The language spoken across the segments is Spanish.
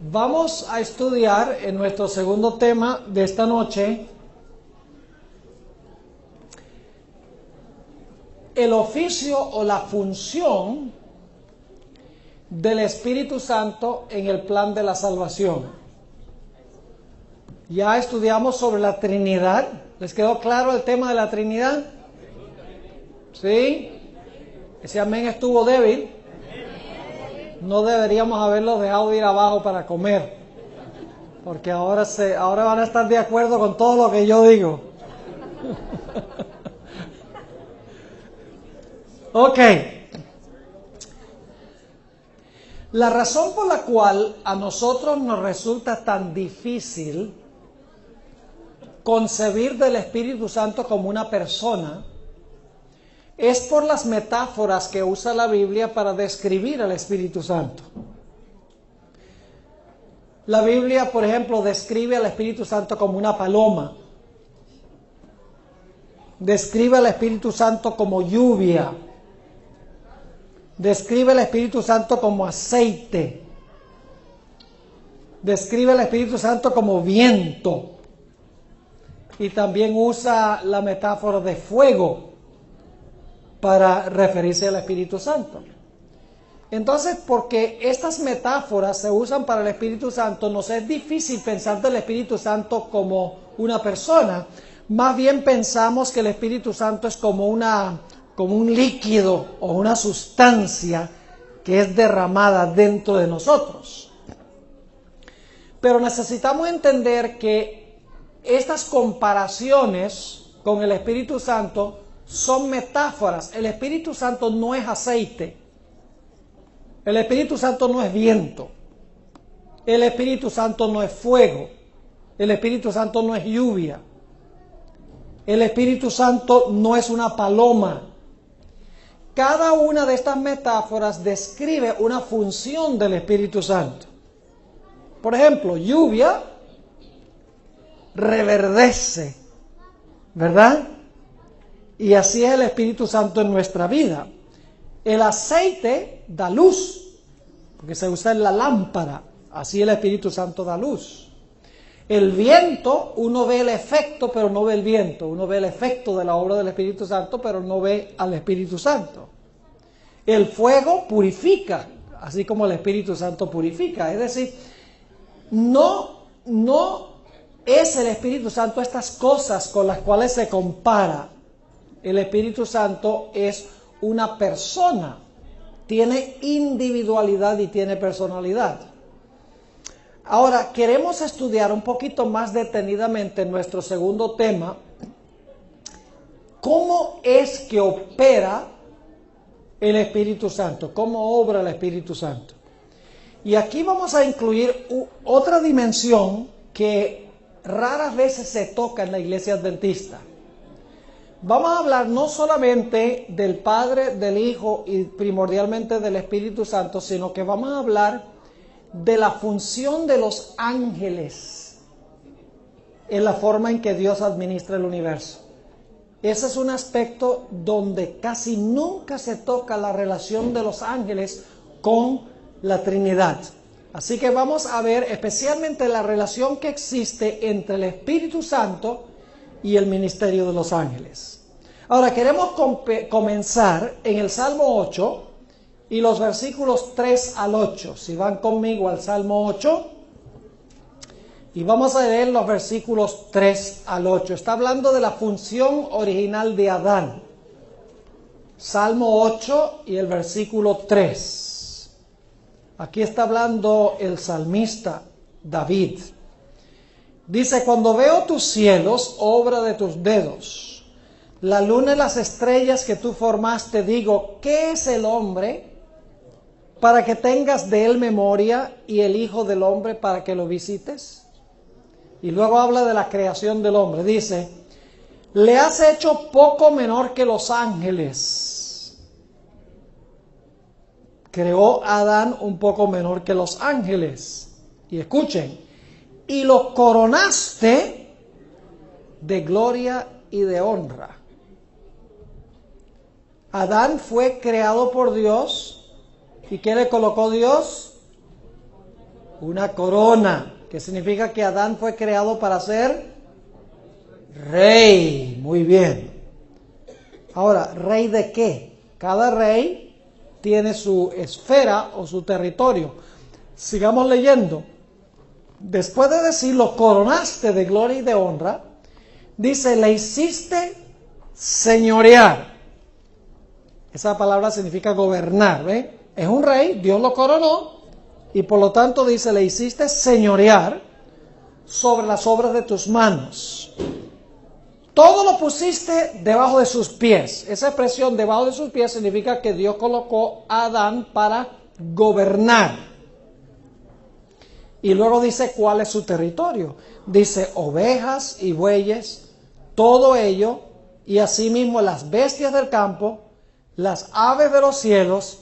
Vamos a estudiar en nuestro segundo tema de esta noche el oficio o la función del Espíritu Santo en el plan de la salvación. Ya estudiamos sobre la Trinidad. ¿Les quedó claro el tema de la Trinidad? ¿Sí? Ese amén estuvo débil. No deberíamos haberlos dejado ir abajo para comer, porque ahora van a estar de acuerdo con todo lo que yo digo. Ok. La razón por la cual a nosotros nos resulta tan difícil concebir del Espíritu Santo como una persona es por las metáforas que usa la Biblia para describir al Espíritu Santo. La Biblia, por ejemplo, describe al Espíritu Santo como una paloma. Describe al Espíritu Santo como lluvia. Describe al Espíritu Santo como aceite. Describe al Espíritu Santo como viento. Y también usa la metáfora de fuego para referirse al Espíritu Santo. Entonces, porque estas metáforas se usan para el Espíritu Santo, nos es difícil pensar del Espíritu Santo como una persona. Más bien pensamos que el Espíritu Santo es como un líquido o una sustancia que es derramada dentro de nosotros. Pero necesitamos entender que estas comparaciones con el Espíritu Santo son metáforas. El Espíritu Santo no es aceite. El Espíritu Santo no es viento. El Espíritu Santo no es fuego. El Espíritu Santo no es lluvia. El Espíritu Santo no es una paloma. Cada una de estas metáforas describe una función del Espíritu Santo. Por ejemplo, lluvia reverdece, ¿verdad? Y así es el Espíritu Santo en nuestra vida. El aceite da luz, porque se usa en la lámpara. Así el Espíritu Santo da luz. El viento, uno ve el efecto, pero no ve el viento. Uno ve el efecto de la obra del Espíritu Santo, pero no ve al Espíritu Santo. El fuego purifica, así como el Espíritu Santo purifica. Es decir, no es el Espíritu Santo estas cosas con las cuales se compara. El Espíritu Santo es una persona, tiene individualidad y tiene personalidad. Ahora, queremos estudiar un poquito más detenidamente en nuestro segundo tema, cómo es que opera el Espíritu Santo, cómo obra el Espíritu Santo. Y aquí vamos a incluir otra dimensión que raras veces se toca en la iglesia adventista. Vamos a hablar no solamente del Padre, del Hijo y primordialmente del Espíritu Santo, sino que vamos a hablar de la función de los ángeles en la forma en que Dios administra el universo. Ese es un aspecto donde casi nunca se toca la relación de los ángeles con la Trinidad. Así que vamos a ver especialmente la relación que existe entre el Espíritu Santo y el ministerio de los ángeles. Ahora queremos comenzar en el Salmo 8 y los versículos 3 al 8. Si van conmigo al Salmo 8 y vamos a leer los versículos 3 al 8. Está hablando de la función original de Adán. Salmo 8 y el versículo 3. Aquí está hablando el salmista David. Dice: cuando veo tus cielos, obra de tus dedos, la luna y las estrellas que tú formaste, digo, ¿qué es el hombre para que tengas de él memoria, y el hijo del hombre para que lo visites? Y luego habla de la creación del hombre. Dice: le has hecho poco menor que los ángeles. Creó a Adán un poco menor que los ángeles. Y escuchen: y lo coronaste de gloria y de honra. Adán fue creado por Dios. ¿Y qué le colocó Dios? Una corona, que significa que Adán fue creado para ser rey. Muy bien. Ahora, ¿rey de qué? Cada rey tiene su esfera o su territorio. Sigamos leyendo. Después de decir, lo coronaste de gloria y de honra, dice, le hiciste señorear. Esa palabra significa gobernar, ¿ve? Es un rey, Dios lo coronó, y por lo tanto dice, le hiciste señorear sobre las obras de tus manos. Todo lo pusiste debajo de sus pies. Esa expresión debajo de sus pies significa que Dios colocó a Adán para gobernar. Y luego dice cuál es su territorio. Dice ovejas y bueyes, todo ello, y asimismo las bestias del campo, las aves de los cielos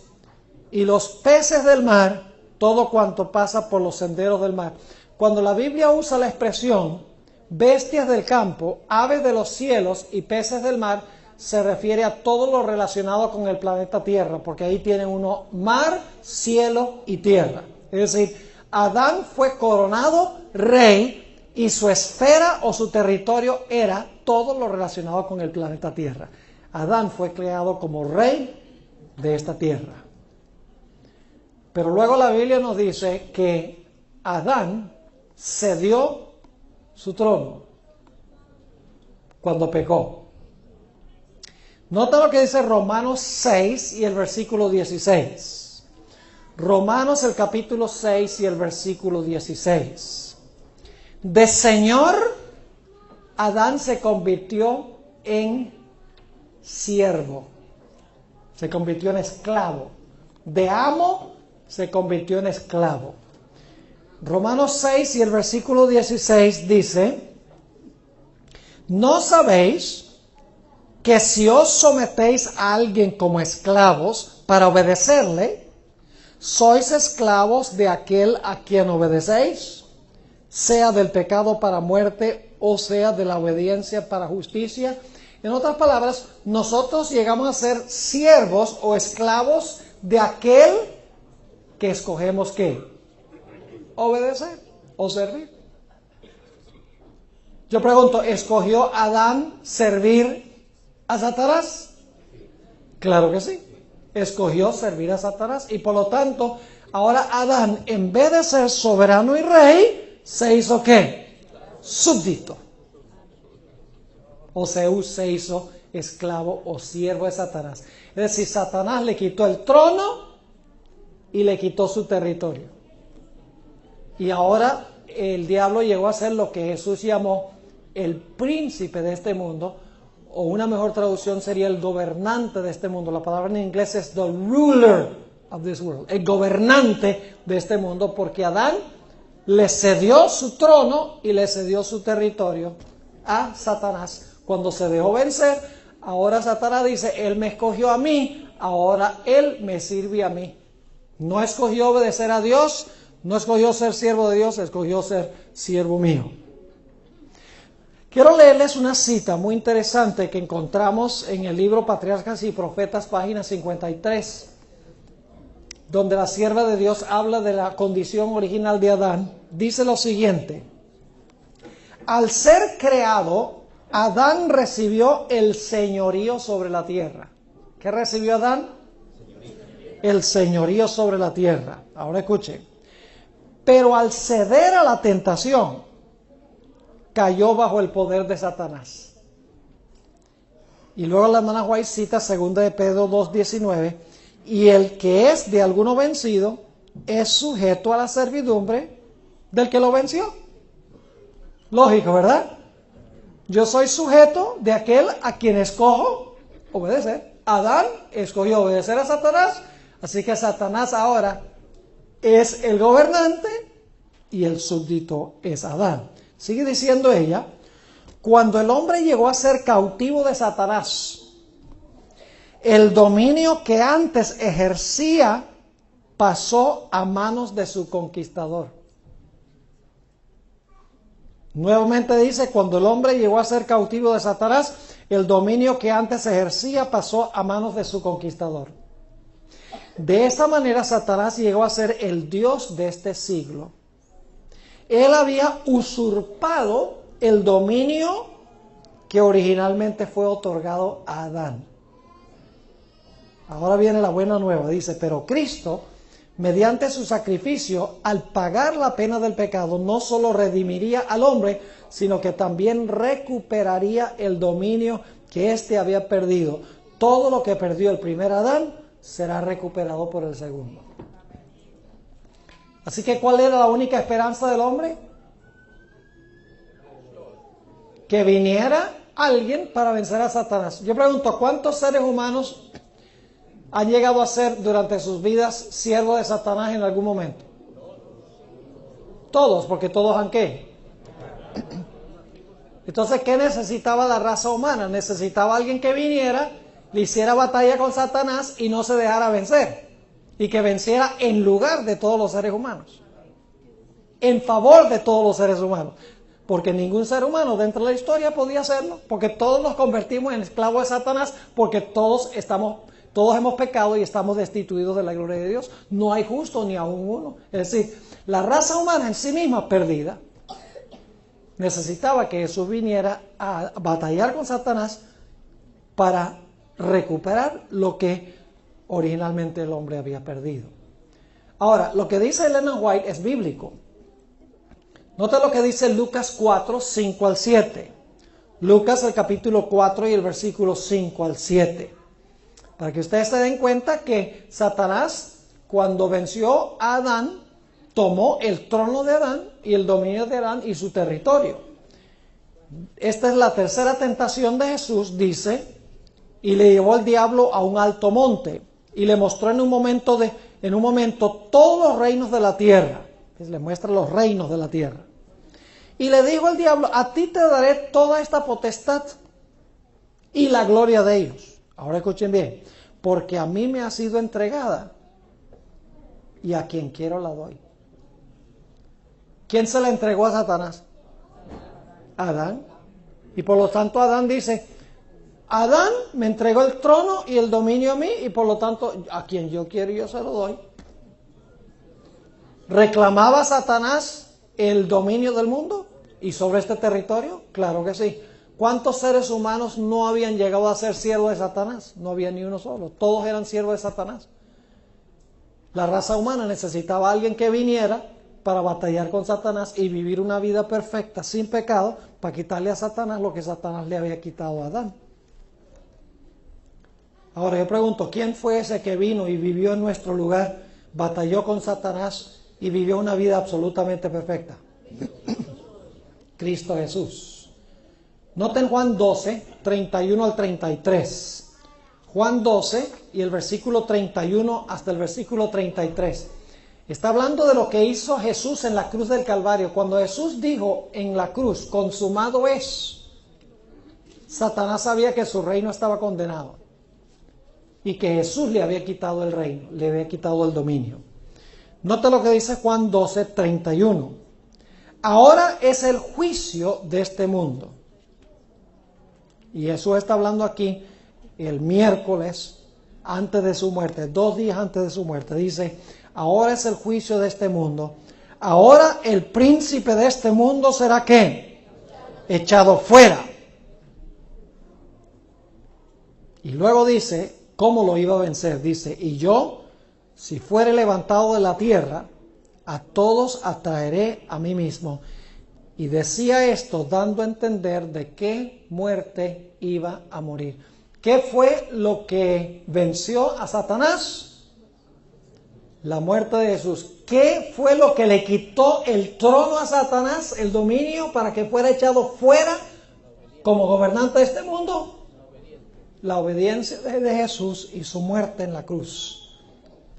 y los peces del mar, todo cuanto pasa por los senderos del mar. Cuando la Biblia usa la expresión bestias del campo, aves de los cielos y peces del mar, se refiere a todo lo relacionado con el planeta Tierra, porque ahí tiene uno mar, cielo y tierra. Es decir, Adán fue coronado rey y su esfera o su territorio era todo lo relacionado con el planeta Tierra. Adán fue creado como rey de esta tierra. Pero luego la Biblia nos dice que Adán cedió su trono cuando pecó. Nota lo que dice Romanos 6 y el versículo 16. Romanos el capítulo 6 y el versículo 16. De Señor, Adán se convirtió en siervo. Se convirtió en esclavo. De amo se convirtió en esclavo. Romanos 6 y el versículo 16 dice, ¿no sabéis que si os sometéis a alguien como esclavos para obedecerle, sois esclavos de aquel a quien obedecéis, sea del pecado para muerte o sea de la obediencia para justicia? En otras palabras, nosotros llegamos a ser siervos o esclavos de aquel que escogemos ¿qué? Obedecer o servir. Yo pregunto, ¿escogió Adán servir a Satanás? Claro que sí. Escogió servir a Satanás y por lo tanto, ahora Adán, en vez de ser soberano y rey, se hizo ¿qué? Súbdito. O se hizo esclavo o siervo de Satanás. Es decir, Satanás le quitó el trono y le quitó su territorio. Y ahora el diablo llegó a ser lo que Jesús llamó el príncipe de este mundo, o una mejor traducción sería el gobernante de este mundo. La palabra en inglés es the ruler of this world, el gobernante de este mundo, porque Adán le cedió su trono y le cedió su territorio a Satanás. Cuando se dejó vencer, ahora Satanás dice, él me escogió a mí, ahora él me sirve a mí. No escogió obedecer a Dios, no escogió ser siervo de Dios, escogió ser siervo mío. Quiero leerles una cita muy interesante que encontramos en el libro Patriarcas y Profetas, página 53, donde la sierva de Dios habla de la condición original de Adán. Dice lo siguiente: al ser creado, Adán recibió el señorío sobre la tierra. ¿Qué recibió Adán? El señorío sobre la tierra. Ahora escuchen. Pero al ceder a la tentación, cayó bajo el poder de Satanás. Y luego la hermana White cita 2 de Pedro 2:19, y el que es de alguno vencido es sujeto a la servidumbre del que lo venció. Lógico, ¿verdad? Yo soy sujeto de aquel a quien escojo obedecer. Adán escogió obedecer a Satanás, así que Satanás ahora es el gobernante y el súbdito es Adán. Sigue diciendo ella, cuando el hombre llegó a ser cautivo de Satanás, el dominio que antes ejercía pasó a manos de su conquistador. Nuevamente dice, cuando el hombre llegó a ser cautivo de Satanás, el dominio que antes ejercía pasó a manos de su conquistador. De esta manera Satanás llegó a ser el Dios de este siglo Él había usurpado el dominio que originalmente fue otorgado a Adán. Ahora viene la buena nueva, dice, pero Cristo, mediante su sacrificio, al pagar la pena del pecado, no solo redimiría al hombre, sino que también recuperaría el dominio que éste había perdido. Todo lo que perdió el primer Adán será recuperado por el segundo. Así que, ¿cuál era la única esperanza del hombre? Que viniera alguien para vencer a Satanás. Yo pregunto, ¿cuántos seres humanos han llegado a ser durante sus vidas siervos de Satanás en algún momento? Todos, porque todos han ¿qué? Entonces, ¿qué necesitaba la raza humana? Necesitaba alguien que viniera, le hiciera batalla con Satanás y no se dejara vencer. Y que venciera en lugar de todos los seres humanos. En favor de todos los seres humanos. Porque ningún ser humano dentro de la historia podía hacerlo. Porque todos nos convertimos en esclavos de Satanás. Porque todos hemos pecado y estamos destituidos de la gloria de Dios. No hay justo ni aún uno. Es decir, la raza humana en sí misma perdida necesitaba que Jesús viniera a batallar con Satanás para recuperar lo que originalmente el hombre había perdido. Ahora, lo que dice Ellen White es bíblico. Nota lo que dice Lucas 4, 5 al 7. Lucas el capítulo 4 y el versículo 5 al 7. Para que ustedes se den cuenta que Satanás, cuando venció a Adán, tomó el trono de Adán y el dominio de Adán y su territorio. Esta es la tercera tentación de Jesús, dice, y le llevó el diablo a un alto monte y le mostró en un momento todos los reinos de la tierra. Le muestra los reinos de la tierra. Y le dijo al diablo, a ti te daré toda esta potestad y la gloria de ellos. Ahora escuchen bien, porque a mí me ha sido entregada y a quien quiero la doy. ¿Quién se la entregó a Satanás? Adán. Y por lo tanto Adán dice, Adán me entregó el trono y el dominio a mí y por lo tanto a quien yo quiero yo se lo doy. ¿Reclamaba Satanás el dominio del mundo y sobre este territorio? Claro que sí. ¿Cuántos seres humanos no habían llegado a ser siervos de Satanás? No había ni uno solo. Todos eran siervos de Satanás. La raza humana necesitaba a alguien que viniera para batallar con Satanás y vivir una vida perfecta, sin pecado, para quitarle a Satanás lo que Satanás le había quitado a Adán. Ahora yo pregunto, ¿quién fue ese que vino y vivió en nuestro lugar, batalló con Satanás y vivió una vida absolutamente perfecta? Cristo Jesús. Noten Juan 12, 31 al 33. Juan 12 y el versículo 31 hasta el versículo 33. Está hablando de lo que hizo Jesús en la cruz del Calvario. Cuando Jesús dijo en la cruz, consumado es, Satanás sabía que su reino estaba condenado y que Jesús le había quitado el reino, le había quitado el dominio. Nota lo que dice Juan 12, 31. Ahora es el juicio de este mundo. Y Jesús está hablando aquí el miércoles antes de su muerte, 2 días antes de su muerte. Dice, ahora es el juicio de este mundo. Ahora el príncipe de este mundo será ¿qué? Echado fuera. Y luego dice, ¿cómo lo iba a vencer? Dice, y yo, si fuere levantado de la tierra, a todos atraeré a mí mismo. Y decía esto dando a entender de qué muerte iba a morir. ¿Qué fue lo que venció a Satanás? La muerte de Jesús. ¿Qué fue lo que le quitó el trono a Satanás, el dominio, para que fuera echado fuera como gobernante de este mundo? La obediencia de Jesús y su muerte en la cruz.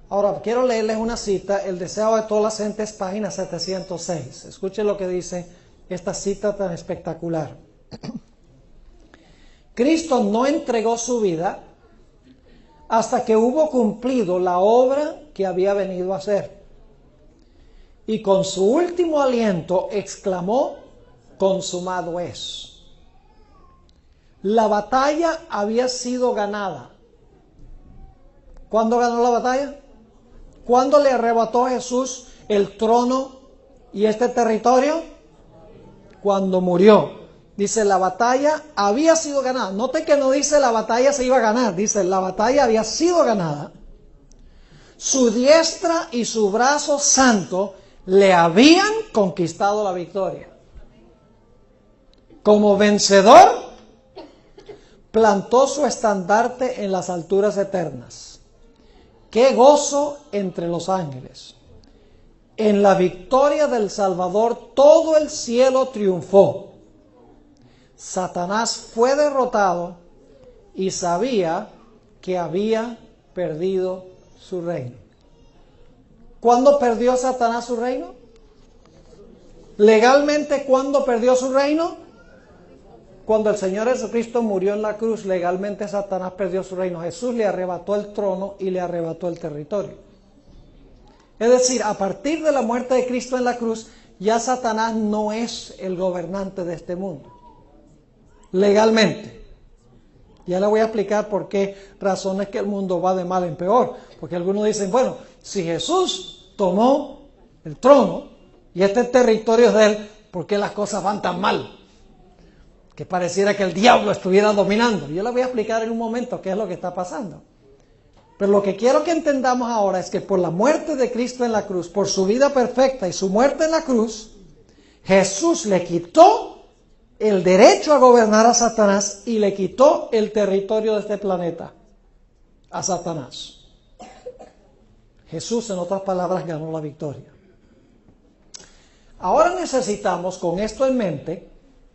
Ahora, quiero leerles una cita, El deseo de todas las gentes, página 706. Escuchen lo que dice esta cita tan espectacular. Cristo no entregó su vida hasta que hubo cumplido la obra que había venido a hacer. Y con su último aliento exclamó, consumado es. La batalla había sido ganada. ¿Cuándo ganó la batalla? ¿Cuándo le arrebató Jesús el trono ¿Y este territorio? Cuando murió. Dice, la batalla había sido ganada. Note que no dice la batalla se iba a ganar, dice la batalla había sido ganada. Su diestra y su brazo santo le habían conquistado la victoria. Como vencedor, plantó su estandarte en las alturas eternas. ¡Qué gozo entre los ángeles! En la victoria del Salvador todo el cielo triunfó. Satanás fue derrotado y sabía que había perdido su reino. ¿Cuándo perdió Satanás su reino? Legalmente, ¿cuándo perdió su reino? Cuando el Señor Jesucristo murió en la cruz, legalmente Satanás perdió su reino. Jesús le arrebató el trono y le arrebató el territorio. Es decir, a partir de la muerte de Cristo en la cruz, ya Satanás no es el gobernante de este mundo. Legalmente. Ya le voy a explicar por qué razones que el mundo va de mal en peor. Porque algunos dicen, bueno, si Jesús tomó el trono y este territorio es de él, ¿por qué las cosas van tan mal? Que pareciera que el diablo estuviera dominando. Yo le voy a explicar en un momento qué es lo que está pasando. Pero lo que quiero que entendamos ahora es que por la muerte de Cristo en la cruz, por su vida perfecta y su muerte en la cruz, Jesús le quitó el derecho a gobernar a Satanás y le quitó el territorio de este planeta a Satanás. Jesús, en otras palabras, ganó la victoria. Ahora necesitamos, con esto en mente,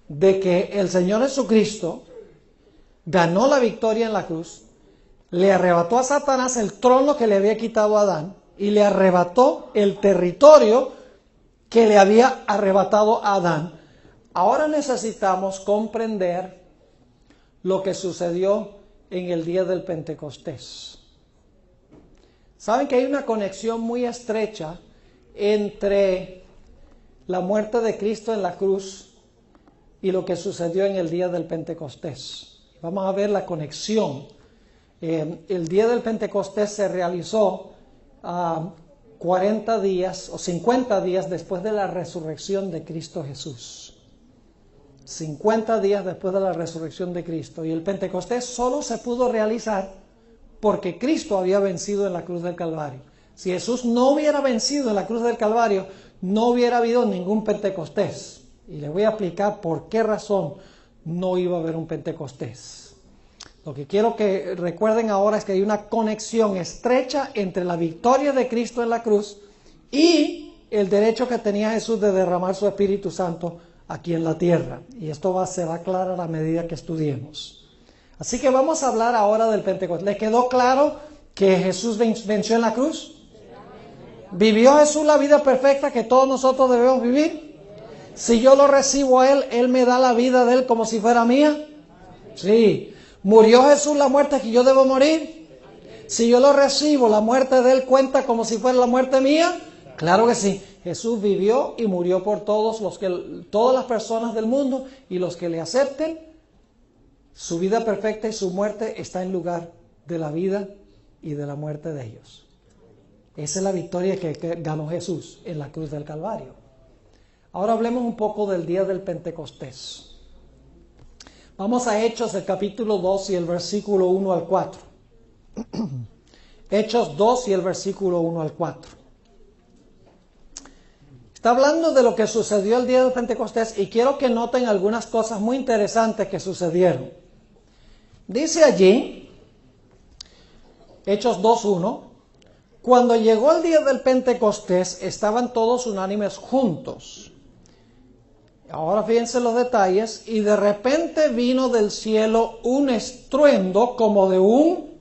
de que el Señor Jesucristo ganó la victoria en la cruz, le arrebató a Satanás el trono que le había quitado a Adán y le arrebató el territorio que le había arrebatado a Adán. Ahora necesitamos comprender lo que sucedió en el día del Pentecostés. Saben que hay una conexión muy estrecha entre la muerte de Cristo en la cruz y lo que sucedió en el día del Pentecostés. Vamos a ver la conexión. El día del Pentecostés se realizó 40 días o 50 días después de la resurrección de Cristo Jesús. 50 días después de la resurrección de Cristo. Y el Pentecostés solo se pudo realizar porque Cristo había vencido en la cruz del Calvario. Si Jesús no hubiera vencido en la cruz del Calvario, no hubiera habido ningún Pentecostés. Y les voy a explicar por qué razón no iba a haber un Pentecostés. Lo que quiero que recuerden ahora es que hay una conexión estrecha entre la victoria de Cristo en la cruz y el derecho que tenía Jesús de derramar su Espíritu Santo aquí en la tierra. Y esto se va a aclarar a medida que estudiemos. Así que vamos a hablar ahora del Pentecostés. ¿Le quedó claro que Jesús venció en la cruz? ¿Vivió Jesús la vida perfecta que todos nosotros debemos vivir? Si yo lo recibo a Él, Él me da la vida de Él como si fuera mía. Sí. ¿Murió Jesús la muerte que yo debo morir? Si yo lo recibo, ¿la muerte de Él cuenta como si fuera la muerte mía? Claro que sí. Jesús vivió y murió por todas las personas del mundo, y los que le acepten, su vida perfecta y su muerte está en lugar de la vida y de la muerte de ellos. Esa es la victoria que ganó Jesús en la cruz del Calvario. Ahora hablemos un poco del día del Pentecostés. Vamos a Hechos, el capítulo 2 y el versículo 1 al 4. Hechos 2 y el versículo 1 al 4. Está hablando de lo que sucedió el día del Pentecostés y quiero que noten algunas cosas muy interesantes que sucedieron. Dice allí, Hechos 2:1, cuando llegó el día del Pentecostés estaban todos unánimes juntos. Ahora fíjense los detalles. Y de repente vino del cielo un estruendo como de un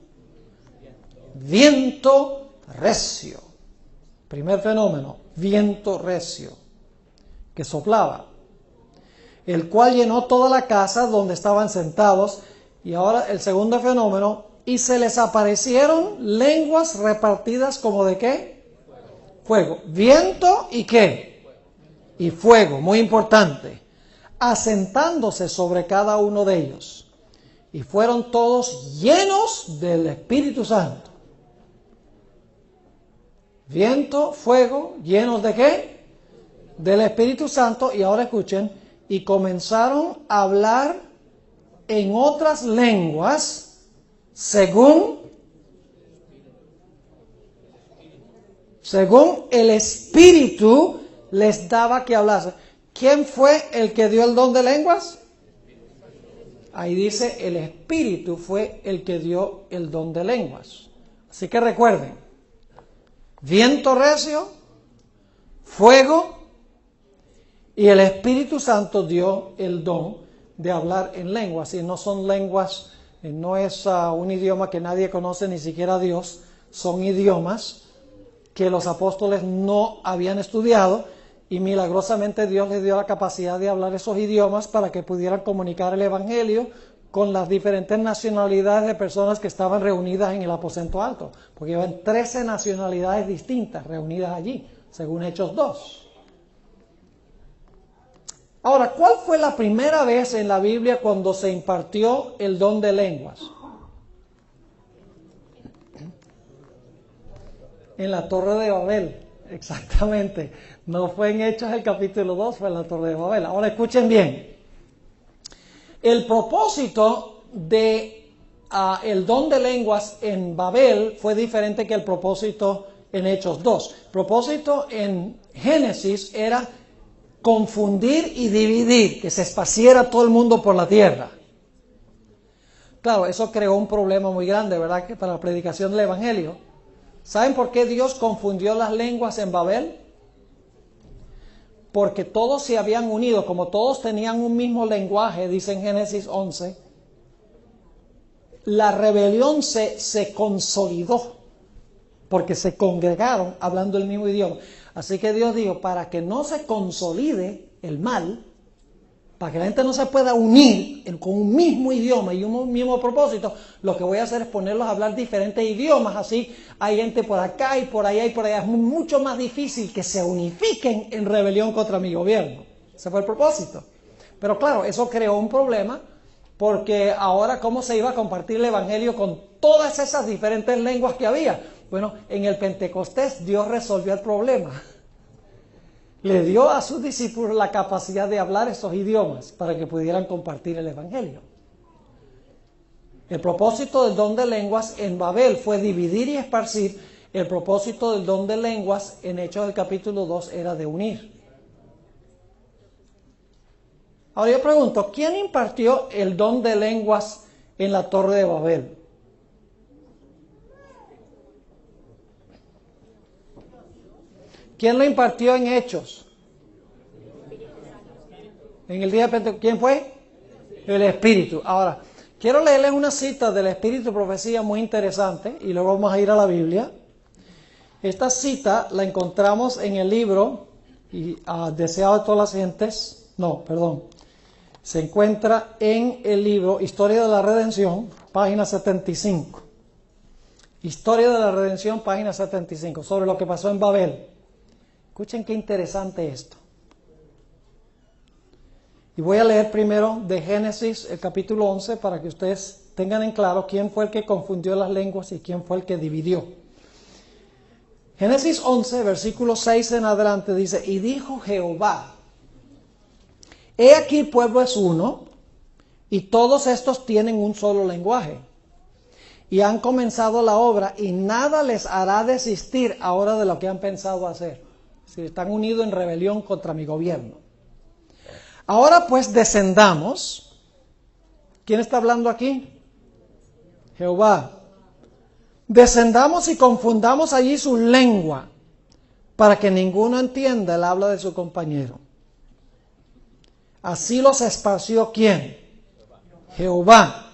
viento recio. Primer fenómeno, viento recio, que soplaba, el cual llenó toda la casa donde estaban sentados. Y ahora el segundo fenómeno, y se les aparecieron lenguas repartidas como de ¿qué? Fuego. Viento y ¿qué? Y fuego, muy importante, asentándose sobre cada uno de ellos. Y fueron todos llenos del Espíritu Santo. Viento, fuego, ¿llenos de qué? del Espíritu Santo, y ahora escuchen, y comenzaron a hablar en otras lenguas según el Espíritu les daba que hablase. ¿Quién fue el que dio el don de lenguas? Ahí dice, el Espíritu fue el que dio el don de lenguas. Así que recuerden, viento recio, fuego, y el Espíritu Santo dio el don de hablar en lenguas. Y no son lenguas, no es un idioma que nadie conoce, ni siquiera Dios. Son idiomas que los apóstoles no habían estudiado, y milagrosamente Dios les dio la capacidad de hablar esos idiomas para que pudieran comunicar el Evangelio con las diferentes nacionalidades de personas que estaban reunidas en el aposento alto, porque iban 13 nacionalidades distintas reunidas allí, según Hechos 2. Ahora, ¿cuál fue la primera vez en la Biblia cuando se impartió el don de lenguas? En la Torre de Babel, exactamente. No fue en Hechos el capítulo 2, fue en la Torre de Babel. Ahora escuchen bien. El propósito de el don de lenguas en Babel fue diferente que el propósito en Hechos 2. El propósito en Génesis era confundir y dividir, que se esparciera todo el mundo por la tierra. Claro, eso creó un problema muy grande, ¿verdad?, que para la predicación del Evangelio. ¿Saben por qué Dios confundió las lenguas en Babel? Porque todos se habían unido, como todos tenían un mismo lenguaje, dice en Génesis 11, la rebelión se consolidó, porque se congregaron hablando el mismo idioma. Así que Dios dijo, para que no se consolide el mal, para que la gente no se pueda unir con un mismo idioma y un mismo propósito, lo que voy a hacer es ponerlos a hablar diferentes idiomas. Así hay gente por acá y por allá y por allá. Es mucho más difícil que se unifiquen en rebelión contra mi gobierno. Ese fue el propósito. Pero claro, eso creó un problema, porque ahora ¿cómo se iba a compartir el Evangelio con todas esas diferentes lenguas que había? Bueno, en el Pentecostés Dios resolvió el problema. Le dio a sus discípulos la capacidad de hablar esos idiomas para que pudieran compartir el Evangelio. El propósito del don de lenguas en Babel fue dividir y esparcir. El propósito del don de lenguas en Hechos del capítulo 2 era de unir. Ahora yo pregunto, ¿quién impartió el don de lenguas en la Torre de Babel? ¿Quién lo impartió en Hechos? En el día de Pentecostés, ¿quién fue? El Espíritu. Ahora, quiero leerles una cita del Espíritu de Profecía muy interesante, y luego vamos a ir a la Biblia. Esta cita la encontramos en el libro Deseado de todas las gentes. Se encuentra en el libro Historia de la Redención, página 75. Historia de la Redención, página 75, sobre lo que pasó en Babel. Escuchen qué interesante esto. Y voy a leer primero de Génesis, el capítulo 11, para que ustedes tengan en claro quién fue el que confundió las lenguas y quién fue el que dividió. Génesis 11, versículo 6 en adelante dice, y dijo Jehová, he aquí el pueblo es uno, y todos estos tienen un solo lenguaje, y han comenzado la obra, y nada les hará desistir ahora de lo que han pensado hacer. Si están unidos en rebelión contra mi gobierno. Ahora pues descendamos. ¿Quién está hablando aquí? Jehová. Descendamos y confundamos allí su lengua, para que ninguno entienda el habla de su compañero. Así los esparció ¿quién? Jehová.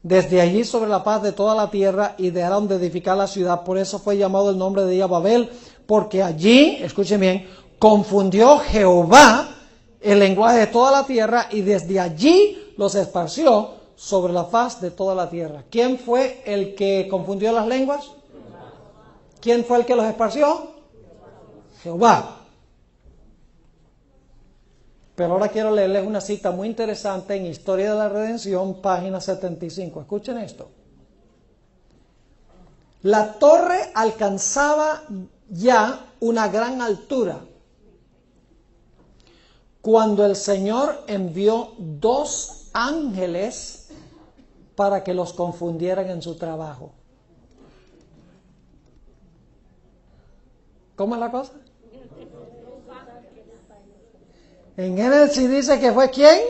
Desde allí sobre la paz de toda la tierra, y dejaron de edificar la ciudad. Por eso fue llamado el nombre de ella Babel, porque allí, escuchen bien, confundió Jehová el lenguaje de toda la tierra, y desde allí los esparció sobre la faz de toda la tierra. ¿Quién fue el que confundió las lenguas? ¿Quién fue el que los esparció? Jehová. Pero ahora quiero leerles una cita muy interesante en Historia de la Redención, página 75. Escuchen esto. La torre alcanzaba ya una gran altura, cuando el Señor envió 2 ángeles para que los confundieran en su trabajo. ¿Cómo es la cosa? En Génesis dice que fue ¿quién?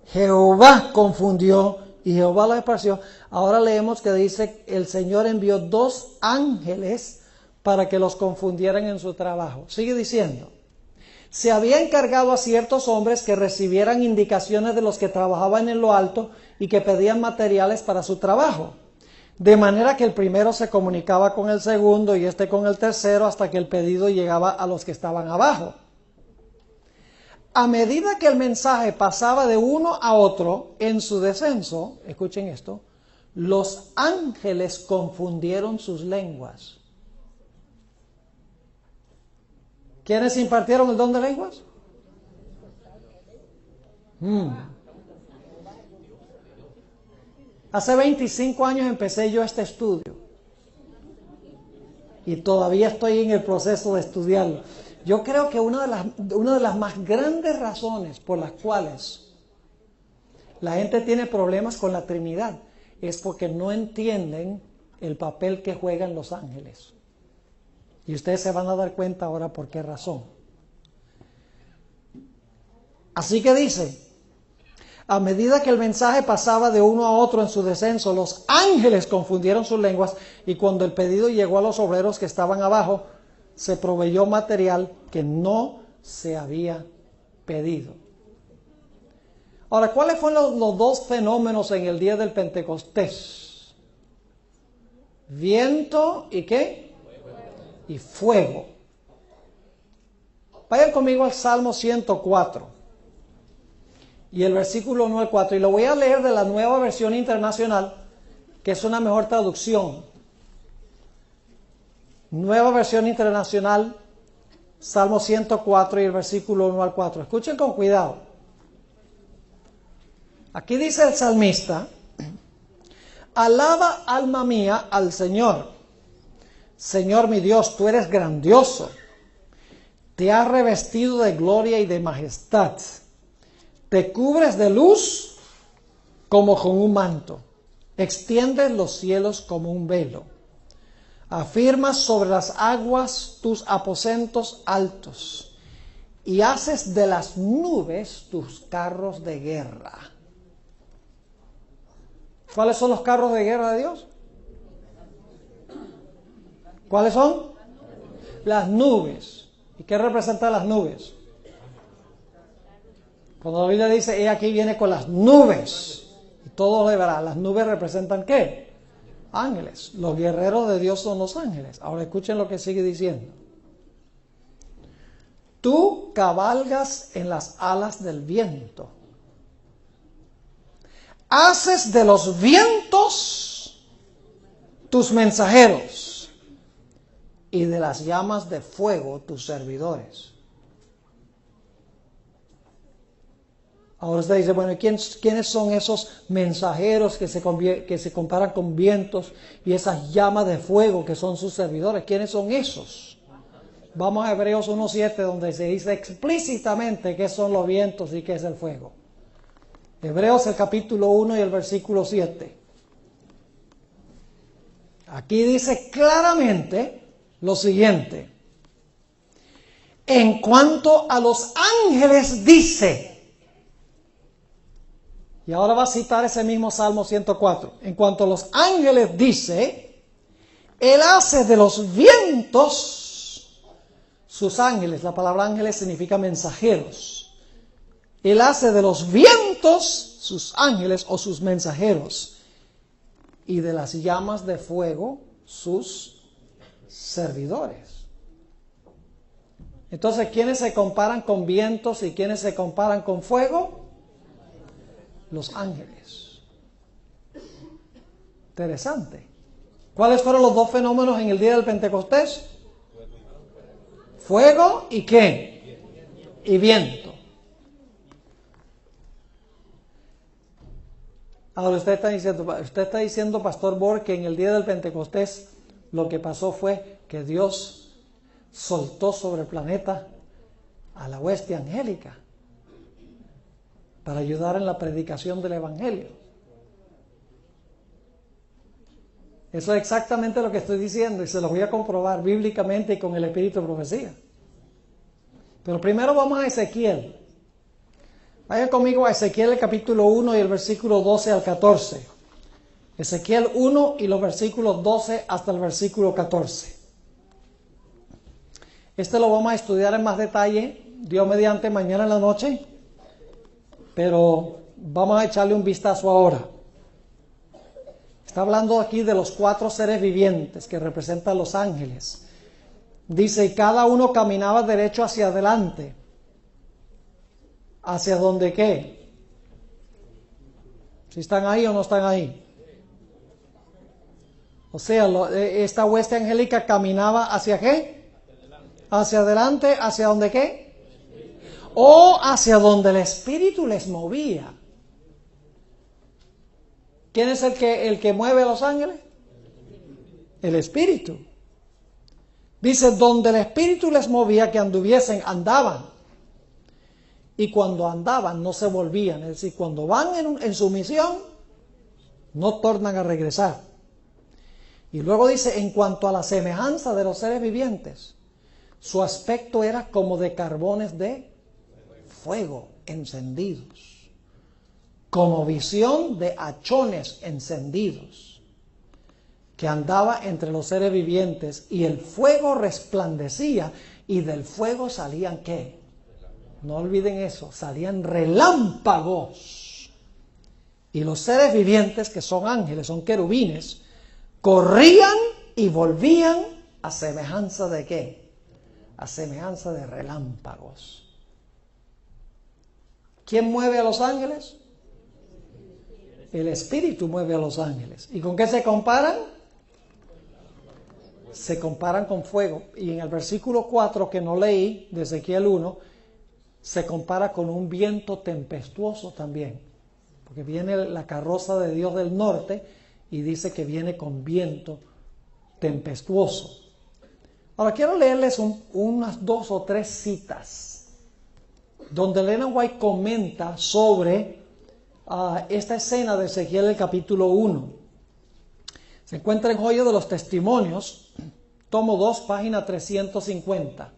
Jehová confundió y Jehová lo esparció. Ahora leemos que dice el Señor envió 2 ángeles para que los confundieran en su trabajo. Sigue diciendo, se había encargado a ciertos hombres que recibieran indicaciones de los que trabajaban en lo alto y que pedían materiales para su trabajo. De manera que el primero se comunicaba con el segundo y este con el tercero hasta que el pedido llegaba a los que estaban abajo. A medida que el mensaje pasaba de uno a otro en su descenso, escuchen esto, los ángeles confundieron sus lenguas. ¿Quiénes impartieron el don de lenguas? Hace 25 años empecé yo este estudio y todavía estoy en el proceso de estudiarlo. Yo creo que una de las más grandes razones por las cuales la gente tiene problemas con la Trinidad es porque no entienden el papel que juegan los ángeles. Y ustedes se van a dar cuenta ahora por qué razón. Así que dice, a medida que el mensaje pasaba de uno a otro en su descenso, los ángeles confundieron sus lenguas y cuando el pedido llegó a los obreros que estaban abajo, se proveyó material que no se había pedido. Ahora, ¿cuáles fueron los 2 fenómenos en el día del Pentecostés? Viento y ¿qué? Y fuego. Vayan conmigo al Salmo 104 y el versículo 1 al 4, y lo voy a leer de la Nueva Versión Internacional, que es una mejor traducción. Nueva Versión Internacional, Salmo 104 y el versículo 1 al 4. Escuchen con cuidado. Aquí dice el salmista, alaba alma mía al Señor. Señor mi Dios, tú eres grandioso. Te has revestido de gloria y de majestad. Te cubres de luz como con un manto. Extiendes los cielos como un velo. Afirmas sobre las aguas tus aposentos altos y haces de las nubes tus carros de guerra. ¿Cuáles son los carros de guerra de Dios? ¿Cuáles son? Las nubes. ¿Y qué representan las nubes? Cuando la Biblia dice, he aquí viene con las nubes, y todo lo verá, las nubes representan ¿qué? Ángeles. Los guerreros de Dios son los ángeles. Ahora escuchen lo que sigue diciendo. Tú cabalgas en las alas del viento. Haces de los vientos tus mensajeros y de las llamas de fuego tus servidores. Ahora usted dice, bueno, ¿quiénes son esos mensajeros que se comparan con vientos y esas llamas de fuego que son sus servidores? ¿Quiénes son esos? Vamos a Hebreos 1:7, donde se dice explícitamente qué son los vientos y qué es el fuego. Hebreos el capítulo 1 y el versículo 7. Aquí dice claramente lo siguiente. En cuanto a los ángeles dice... Y ahora va a citar ese mismo Salmo 104. En cuanto a los ángeles dice, Él hace de los vientos sus ángeles. La palabra ángeles significa mensajeros. Él hace de los vientos sus ángeles o sus mensajeros. Y de las llamas de fuego sus servidores. Entonces, ¿quiénes se comparan con vientos y quiénes se comparan con fuego? Los ángeles. Interesante. ¿Cuáles fueron los 2 fenómenos en el día del Pentecostés? Fuego y ¿qué? Y viento. Ahora usted está diciendo, Pastor Borg, que en el día del Pentecostés lo que pasó fue que Dios soltó sobre el planeta a la hueste angélica para ayudar en la predicación del Evangelio. Eso es exactamente lo que estoy diciendo y se lo voy a comprobar bíblicamente y con el espíritu de profecía. Pero primero vamos a Ezequiel. Vayan conmigo a Ezequiel el capítulo 1 y el versículo 12 al 14. Ezequiel 1 y los versículos 12 hasta el versículo 14. Este lo vamos a estudiar en más detalle, Dios mediante, mañana en la noche, pero vamos a echarle un vistazo ahora. Está hablando aquí de los 4 seres vivientes que representan los ángeles. Dice, y cada uno caminaba derecho hacia adelante. ¿Hacia dónde qué? ¿Si están ahí o no están ahí? O sea, esta hueste angélica caminaba ¿hacia qué? Hacia adelante, ¿hacia dónde qué? O hacia donde el Espíritu les movía. ¿Quién es el que mueve a los ángeles? El Espíritu. Dice, donde el Espíritu les movía que anduviesen, andaban. Y cuando andaban no se volvían. Es decir, cuando van en su misión, no tornan a regresar. Y luego dice, en cuanto a la semejanza de los seres vivientes, su aspecto era como de carbones de fuego encendidos, como visión de hachones encendidos, que andaba entre los seres vivientes, y el fuego resplandecía, y del fuego salían ¿qué? No olviden eso, salían relámpagos. Y los seres vivientes, que son ángeles, son querubines, corrían y volvían a semejanza de ¿qué? A semejanza de relámpagos. ¿Quién mueve a los ángeles? El Espíritu mueve a los ángeles. ¿Y con qué se comparan? Se comparan con fuego. Y en el versículo 4 que no leí, de Ezequiel 1, se compara con un viento tempestuoso también. Porque viene la carroza de Dios del norte y dice que viene con viento tempestuoso. Ahora quiero leerles unas 2 o 3 citas donde Ellen White comenta sobre esta escena de Ezequiel el capítulo 1. Se encuentra en Joya de los Testimonios, tomo 2, página 350.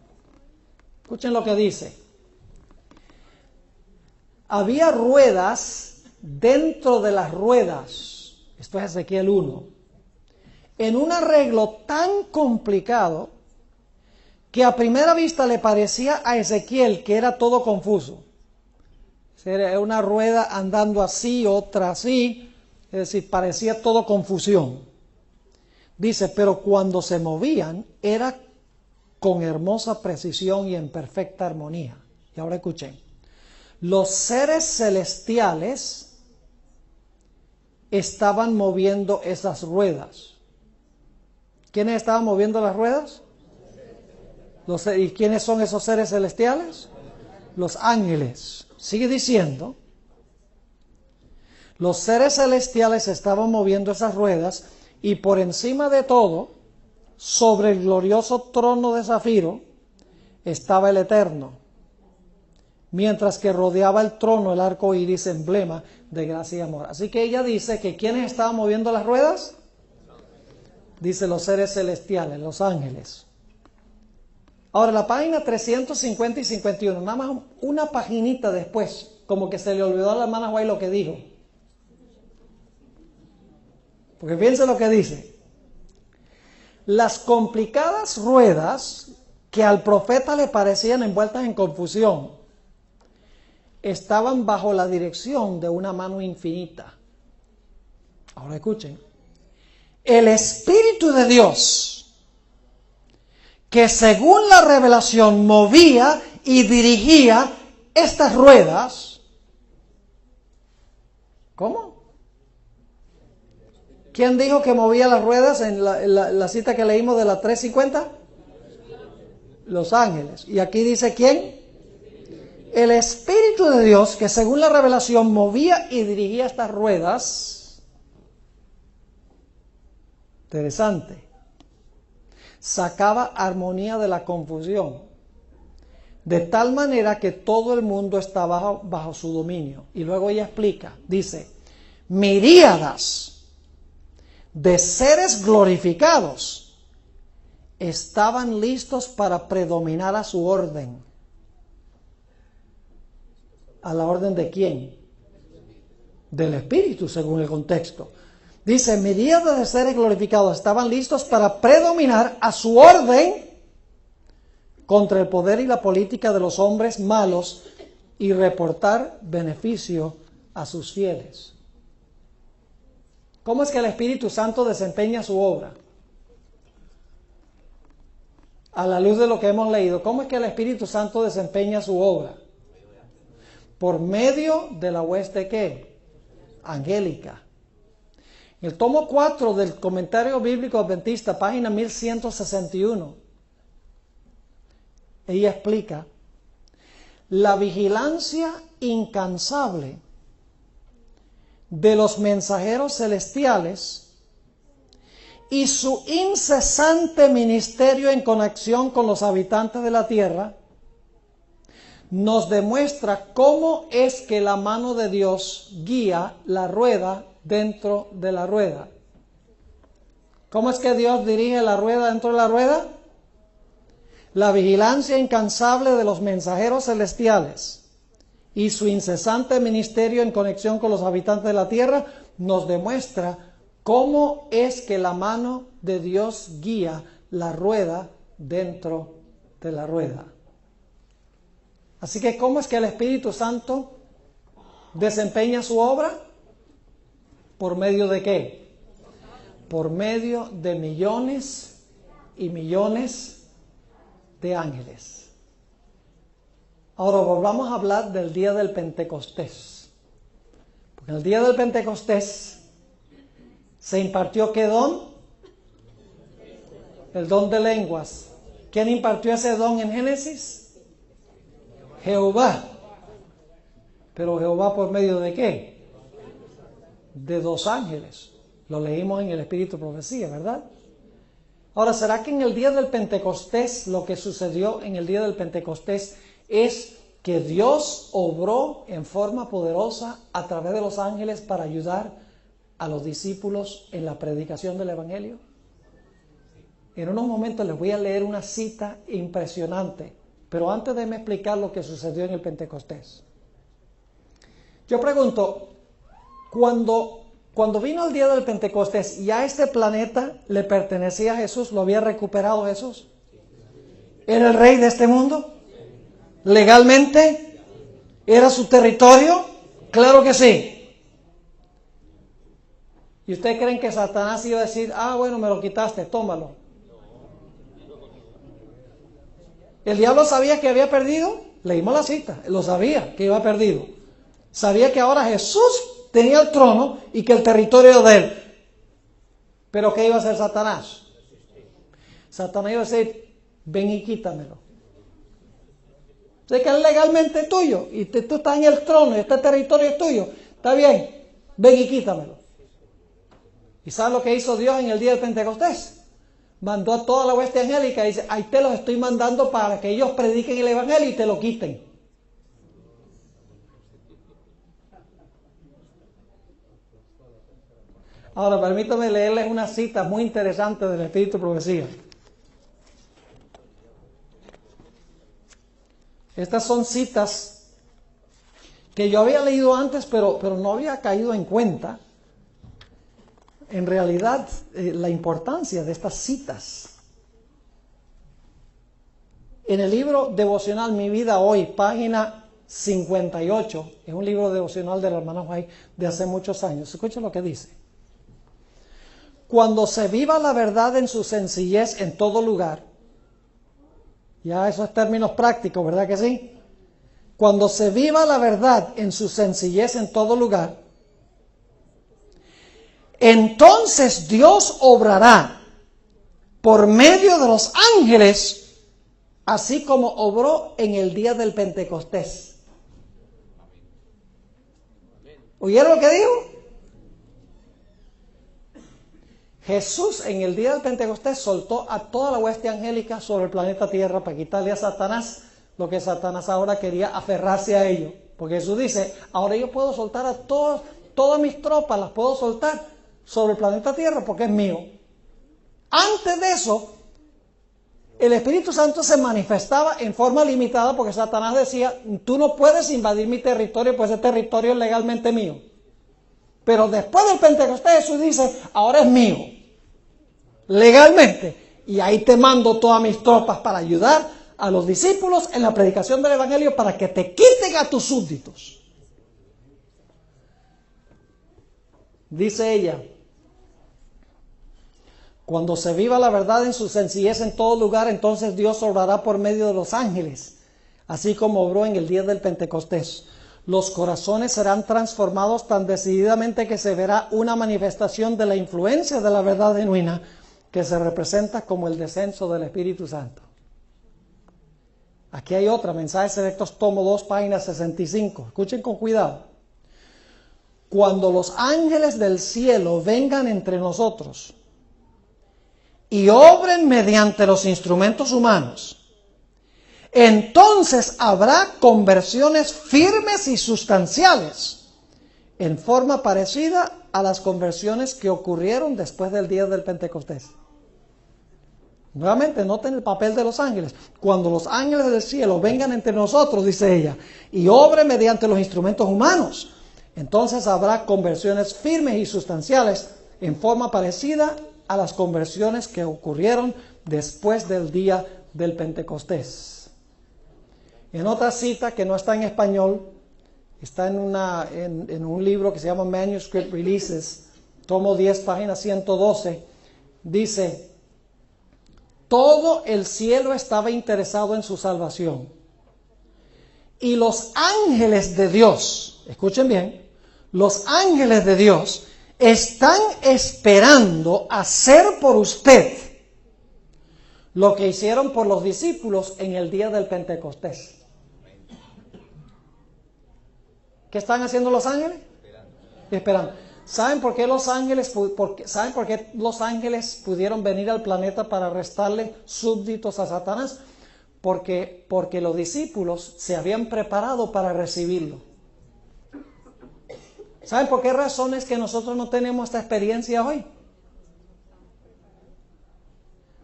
Escuchen lo que dice. Había ruedas dentro de las ruedas, esto es Ezequiel 1, en un arreglo tan complicado que a primera vista le parecía a Ezequiel que era todo confuso. Era una rueda andando así, otra así, es decir, parecía todo confusión. Dice, pero cuando se movían era con hermosa precisión y en perfecta armonía. Y ahora escuchen, los seres celestiales estaban moviendo esas ruedas. ¿Quiénes estaban moviendo las ruedas? ¿Y quiénes son esos seres celestiales? Los ángeles. Sigue diciendo, los seres celestiales estaban moviendo esas ruedas y por encima de todo, sobre el glorioso trono de zafiro, estaba el Eterno, mientras que rodeaba el trono el arco iris, emblema de gracia y amor. Así que ella dice que ¿quiénes estaban moviendo las ruedas? Dice los seres celestiales, los ángeles. Ahora, la página 350 y 51, nada más una paginita después, como que se le olvidó a la hermana White lo que dijo. Porque fíjense lo que dice. Las complicadas ruedas que al profeta le parecían envueltas en confusión, estaban bajo la dirección de una mano infinita. Ahora escuchen. El Espíritu de Dios, que según la revelación movía y dirigía estas ruedas. ¿Cómo? ¿Quién dijo que movía las ruedas en la cita que leímos de la 350? Los ángeles. ¿Y aquí dice quién? El Espíritu de Dios, que según la revelación movía y dirigía estas ruedas. Interesante. Sacaba armonía de la confusión. de tal manera que todo el mundo está bajo su dominio. Y luego ella explica, dice, miríadas de seres glorificados estaban listos para predominar a su orden. ¿A la orden de quién? Del Espíritu, según el contexto. Dice, miríadas de seres glorificados estaban listos para predominar a su orden contra el poder y la política de los hombres malos y reportar beneficio a sus fieles. ¿Cómo es que el Espíritu Santo desempeña su obra? A la luz de lo que hemos leído, ¿cómo es que el Espíritu Santo desempeña su obra? Por medio de la hueste, ¿qué? Angélica. En el tomo 4 del Comentario Bíblico Adventista, página 1161, ella explica la vigilancia incansable de los mensajeros celestiales y su incesante ministerio en conexión con los habitantes de la tierra nos demuestra cómo es que la mano de Dios guía la rueda dentro de la rueda. ¿Cómo es que Dios dirige la rueda dentro de la rueda? La vigilancia incansable de los mensajeros celestiales y su incesante ministerio en conexión con los habitantes de la tierra nos demuestra cómo es que la mano de Dios guía la rueda dentro de la rueda. Así que, ¿cómo es que el Espíritu Santo desempeña su obra? ¿Por medio de qué? Por medio de millones y millones de ángeles. Ahora volvamos a hablar del día del Pentecostés. Porque en el día del Pentecostés se impartió ¿qué don? El don de lenguas. ¿Quién impartió ese don en Génesis? Jehová. Pero Jehová por medio de ¿qué? De 2 ángeles. Lo leímos en el Espíritu de Profecía, ¿verdad? Ahora, ¿será que en el día del Pentecostés, lo que sucedió en el día del Pentecostés es que Dios obró en forma poderosa a través de los ángeles para ayudar a los discípulos en la predicación del Evangelio? En unos momentos les voy a leer una cita impresionante, pero antes de explicar lo que sucedió en el Pentecostés. Yo pregunto, cuando vino el día del Pentecostés, ¿ya este planeta le pertenecía a Jesús? ¿Lo había recuperado Jesús? ¿Era el rey de este mundo? ¿Legalmente? ¿Era su territorio? Claro que sí. ¿Y ustedes creen que Satanás iba a decir, bueno, me lo quitaste, tómalo? ¿El diablo sabía que había perdido? Leímos la cita, lo sabía que iba perdido. Sabía que ahora Jesús tenía el trono y que el territorio de él. ¿Pero qué iba a hacer Satanás? Satanás iba a decir, ven y quítamelo. Sé que es legalmente tuyo y tú estás en el trono y este territorio es tuyo. Está bien, ven y quítamelo. ¿Y sabes lo que hizo Dios en el día del Pentecostés? Mandó a toda la hueste angélica y dice, ahí te los estoy mandando para que ellos prediquen el evangelio y te lo quiten. Ahora, permítame leerles una cita muy interesante del Espíritu de Profecía. Estas son citas que yo había leído antes, pero no había caído en cuenta, en realidad, la importancia de estas citas. En el libro devocional Mi Vida Hoy, página 58, es un libro devocional de la hermana White de hace muchos años. Escuchen lo que dice. Cuando se viva la verdad en su sencillez en todo lugar, ya eso es términos prácticos, ¿verdad que sí? Cuando se viva la verdad en su sencillez en todo lugar, entonces Dios obrará por medio de los ángeles, así como obró en el día del Pentecostés. ¿Oyeron lo que dijo? Jesús en el día del Pentecostés soltó a toda la hueste angélica sobre el planeta Tierra para quitarle a Satanás lo que Satanás ahora quería aferrarse a ello. Porque Jesús dice, ahora yo puedo soltar a todas mis tropas, las puedo soltar sobre el planeta Tierra porque es mío. Antes de eso, el Espíritu Santo se manifestaba en forma limitada porque Satanás decía, tú no puedes invadir mi territorio, pues ese territorio es legalmente mío. Pero después del Pentecostés Jesús dice, ahora es mío, legalmente. Y ahí te mando todas mis tropas para ayudar a los discípulos en la predicación del Evangelio para que te quiten a tus súbditos. Dice ella, cuando se viva la verdad en su sencillez en todo lugar, entonces Dios obrará por medio de los ángeles, así como obró en el día del Pentecostés. Los corazones serán transformados tan decididamente que se verá una manifestación de la influencia de la verdad genuina que se representa como el descenso del Espíritu Santo. Aquí hay otra, Mensajes Selectos, tomo 2, página 65. Escuchen con cuidado. Cuando los ángeles del cielo vengan entre nosotros y obren mediante los instrumentos humanos, entonces habrá conversiones firmes y sustanciales, en forma parecida a las conversiones que ocurrieron después del día del Pentecostés. Nuevamente, noten el papel de los ángeles. Cuando los ángeles del cielo vengan entre nosotros, dice ella, y obren mediante los instrumentos humanos, entonces habrá conversiones firmes y sustanciales, en forma parecida a las conversiones que ocurrieron después del día del Pentecostés. En otra cita que no está en español, está en un libro que se llama Manuscript Releases, tomo 10, página 112, dice, todo el cielo estaba interesado en su salvación. Y los ángeles de Dios, escuchen bien, los ángeles de Dios están esperando hacer por usted lo que hicieron por los discípulos en el día del Pentecostés. ¿Qué están haciendo los ángeles? Esperando. ¿Saben por qué los ángeles pudieron venir al planeta para restarle súbditos a Satanás? Porque los discípulos se habían preparado para recibirlo. ¿Saben por qué razones que nosotros no tenemos esta experiencia hoy?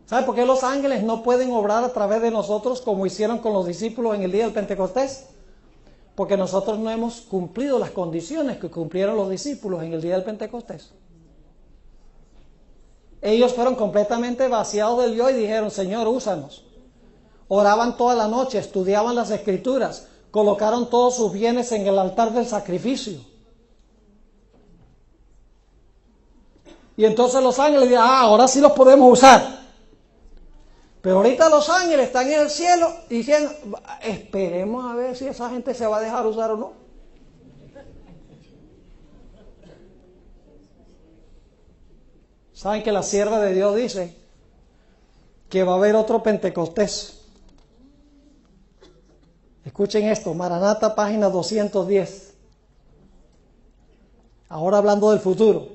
¿Saben por qué los ángeles no pueden obrar a través de nosotros como hicieron con los discípulos en el día del Pentecostés? Porque nosotros no hemos cumplido las condiciones que cumplieron los discípulos en el día del Pentecostés. Ellos fueron completamente vaciados del yo y dijeron, Señor, úsanos. Oraban toda la noche, estudiaban las Escrituras, colocaron todos sus bienes en el altar del sacrificio. Y entonces los ángeles dijeron, ahora sí los podemos usar. Pero ahorita los ángeles están en el cielo diciendo, esperemos a ver si esa gente se va a dejar usar o no. ¿Saben que la sierva de Dios dice que va a haber otro Pentecostés? Escuchen esto, Maranata, página 210. Ahora hablando del futuro.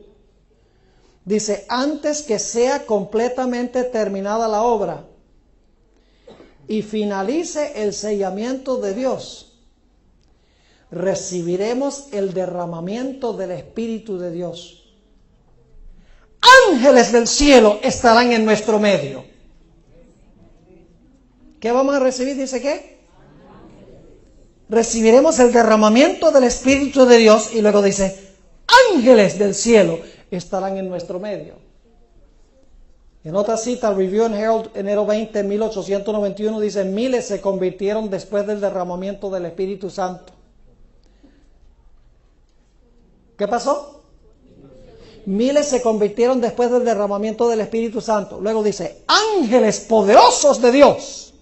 Dice, antes que sea completamente terminada la obra y finalice el sellamiento de Dios, recibiremos el derramamiento del Espíritu de Dios. Ángeles del cielo estarán en nuestro medio. ¿Qué vamos a recibir? Dice ¿qué? Recibiremos el derramamiento del Espíritu de Dios y luego dice, ángeles del cielo estarán en nuestro medio. En otra cita, Review and Herald, enero 20, 1891, dice, miles se convirtieron después del derramamiento del Espíritu Santo. ¿Qué pasó? Miles se convirtieron después del derramamiento del Espíritu Santo. Luego dice, ángeles poderosos de Dios,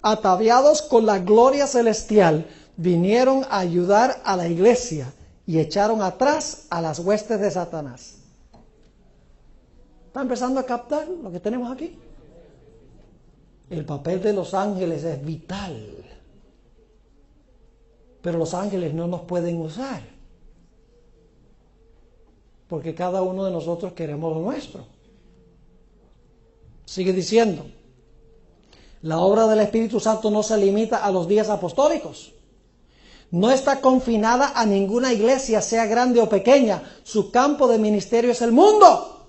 ataviados con la gloria celestial, vinieron a ayudar a la iglesia y echaron atrás a las huestes de Satanás. ¿Está empezando a captar lo que tenemos aquí? El papel de los ángeles es vital. Pero los ángeles no nos pueden usar. Porque cada uno de nosotros queremos lo nuestro. Sigue diciendo. La obra del Espíritu Santo no se limita a los días apostólicos. No está confinada a ninguna iglesia, sea grande o pequeña. Su campo de ministerio es el mundo.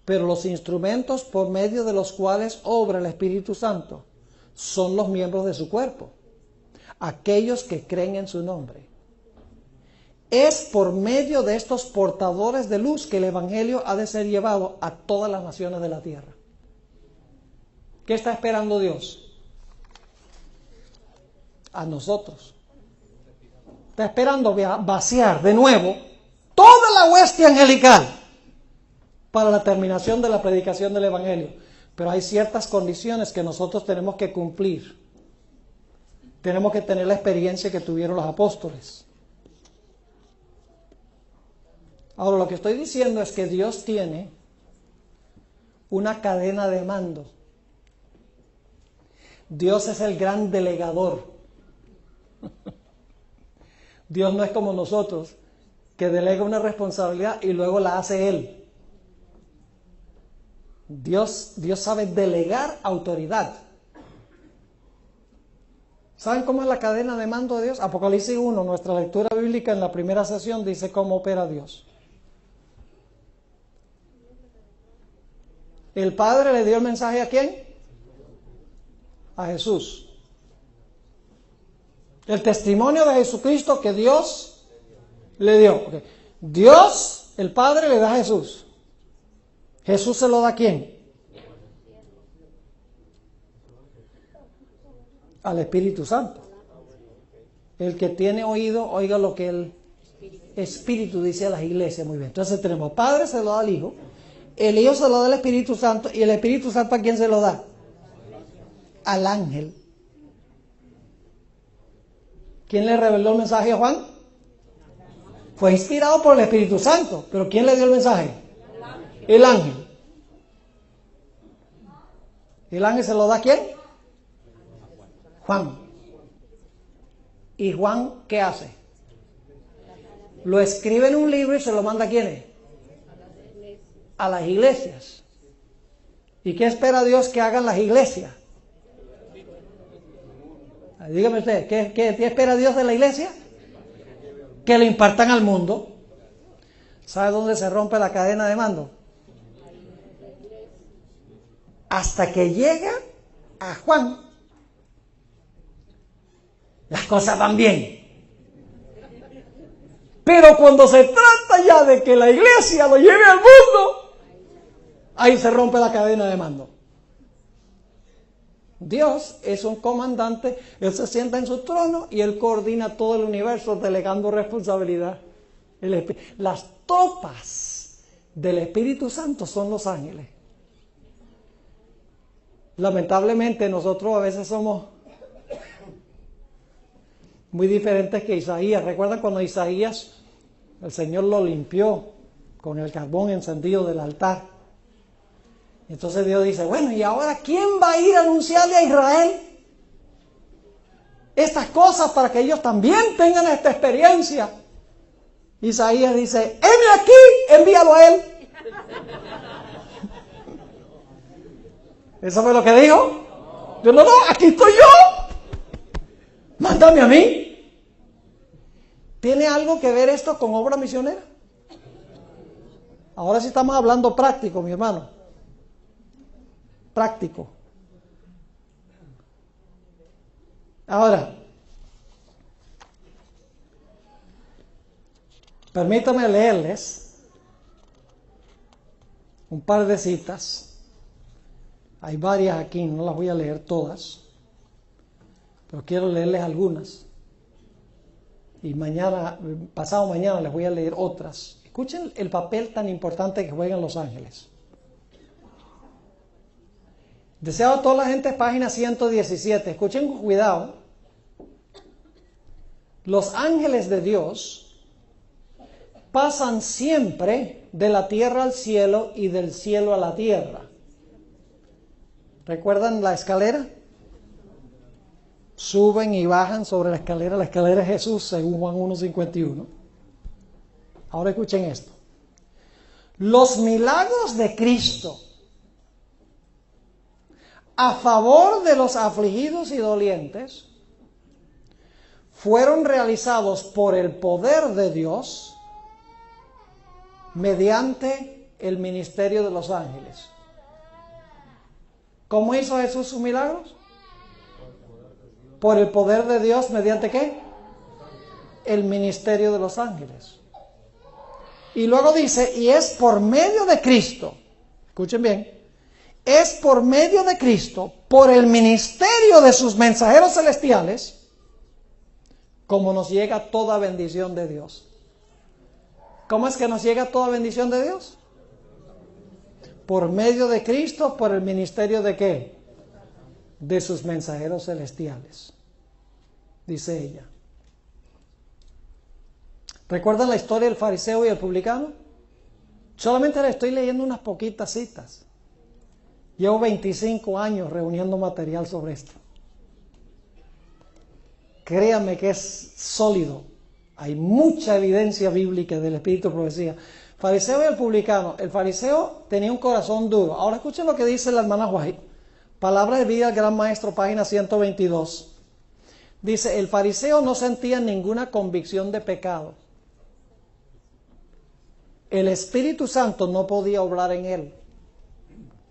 Pero los instrumentos por medio de los cuales obra el Espíritu Santo son los miembros de su cuerpo, aquellos que creen en su nombre. Es por medio de estos portadores de luz que el Evangelio ha de ser llevado a todas las naciones de la tierra. ¿Qué está esperando Dios? A nosotros. Está esperando vaciar de nuevo toda la hueste angelical para la terminación de la predicación del Evangelio. Pero hay ciertas condiciones que nosotros tenemos que cumplir. Tenemos que tener la experiencia que tuvieron los apóstoles. Ahora, lo que estoy diciendo es que Dios tiene una cadena de mando. Dios es el gran delegador. Dios no es como nosotros, que delega una responsabilidad y luego la hace Él. Dios sabe delegar autoridad. ¿Saben cómo es la cadena de mando de Dios? Apocalipsis 1, nuestra lectura bíblica en la primera sesión, dice cómo opera Dios. El Padre le dio el mensaje ¿a quién? A Jesús. El testimonio de Jesucristo que Dios le dio. Okay. Dios, el Padre, le da a Jesús. ¿Jesús se lo da a quién? Al Espíritu Santo. El que tiene oído, oiga lo que el Espíritu dice a las iglesias. Muy bien. Entonces tenemos Padre se lo da al Hijo, el Hijo se lo da al Espíritu Santo, y el Espíritu Santo ¿a quién se lo da? Al ángel. ¿Quién le reveló el mensaje a Juan? Fue inspirado por el Espíritu Santo. ¿Pero quién le dio el mensaje? El ángel. ¿El ángel se lo da a quién? Juan. ¿Y Juan qué hace? Lo escribe en un libro y se lo manda a quiénes? A las iglesias. ¿Y qué espera Dios que hagan las iglesias? Dígame usted, ¿qué espera Dios de la iglesia? Que le impartan al mundo. ¿Sabe dónde se rompe la cadena de mando? Hasta que llega a Juan, las cosas van bien. Pero cuando se trata ya de que la iglesia lo lleve al mundo, ahí se rompe la cadena de mando. Dios es un comandante, Él se sienta en su trono y Él coordina todo el universo delegando responsabilidad. Las tropas del Espíritu Santo son los ángeles. Lamentablemente nosotros a veces somos muy diferentes que Isaías. ¿Recuerdan cuando Isaías, el Señor lo limpió con el carbón encendido del altar? Entonces Dios dice, bueno, ¿y ahora quién va a ir a anunciarle a Israel estas cosas para que ellos también tengan esta experiencia? Isaías dice, heme aquí, envíalo a él. ¿Eso fue lo que dijo? Yo, no, aquí estoy yo. Mándame a mí. ¿Tiene algo que ver esto con obra misionera? Ahora sí estamos hablando práctico, mi hermano. Práctico. Ahora, permítame leerles un par de citas. Hay varias aquí, no las voy a leer todas, pero quiero leerles algunas. Y mañana, pasado mañana, les voy a leer otras. Escuchen el papel tan importante que juegan los ángeles. Deseo a toda la gente, página 117. Escuchen con cuidado. Los ángeles de Dios pasan siempre de la tierra al cielo y del cielo a la tierra. ¿Recuerdan la escalera? Suben y bajan sobre la escalera. La escalera es Jesús, según Juan 1:51. Ahora escuchen esto. Los milagros de Cristo a favor de los afligidos y dolientes fueron realizados por el poder de Dios mediante el ministerio de los ángeles. ¿Cómo hizo Jesús sus milagros? Por el poder de Dios, ¿mediante qué? El ministerio de los ángeles. Y luego dice, y es por medio de Cristo, escuchen bien, es por medio de Cristo, por el ministerio de sus mensajeros celestiales, como nos llega toda bendición de Dios. ¿Cómo es que nos llega toda bendición de Dios? Por medio de Cristo, por el ministerio de ¿qué? De sus mensajeros celestiales, dice ella. ¿Recuerdan la historia del fariseo y el publicano? Solamente le estoy leyendo unas poquitas citas. Llevo 25 años reuniendo material sobre esto. Créanme que es sólido. Hay mucha evidencia bíblica del espíritu de profecía. Fariseo y el publicano. El fariseo tenía un corazón duro. Ahora escuchen lo que dice la hermana White. Palabra de vida al gran maestro, página 122. Dice, el fariseo no sentía ninguna convicción de pecado. El Espíritu Santo no podía obrar en él.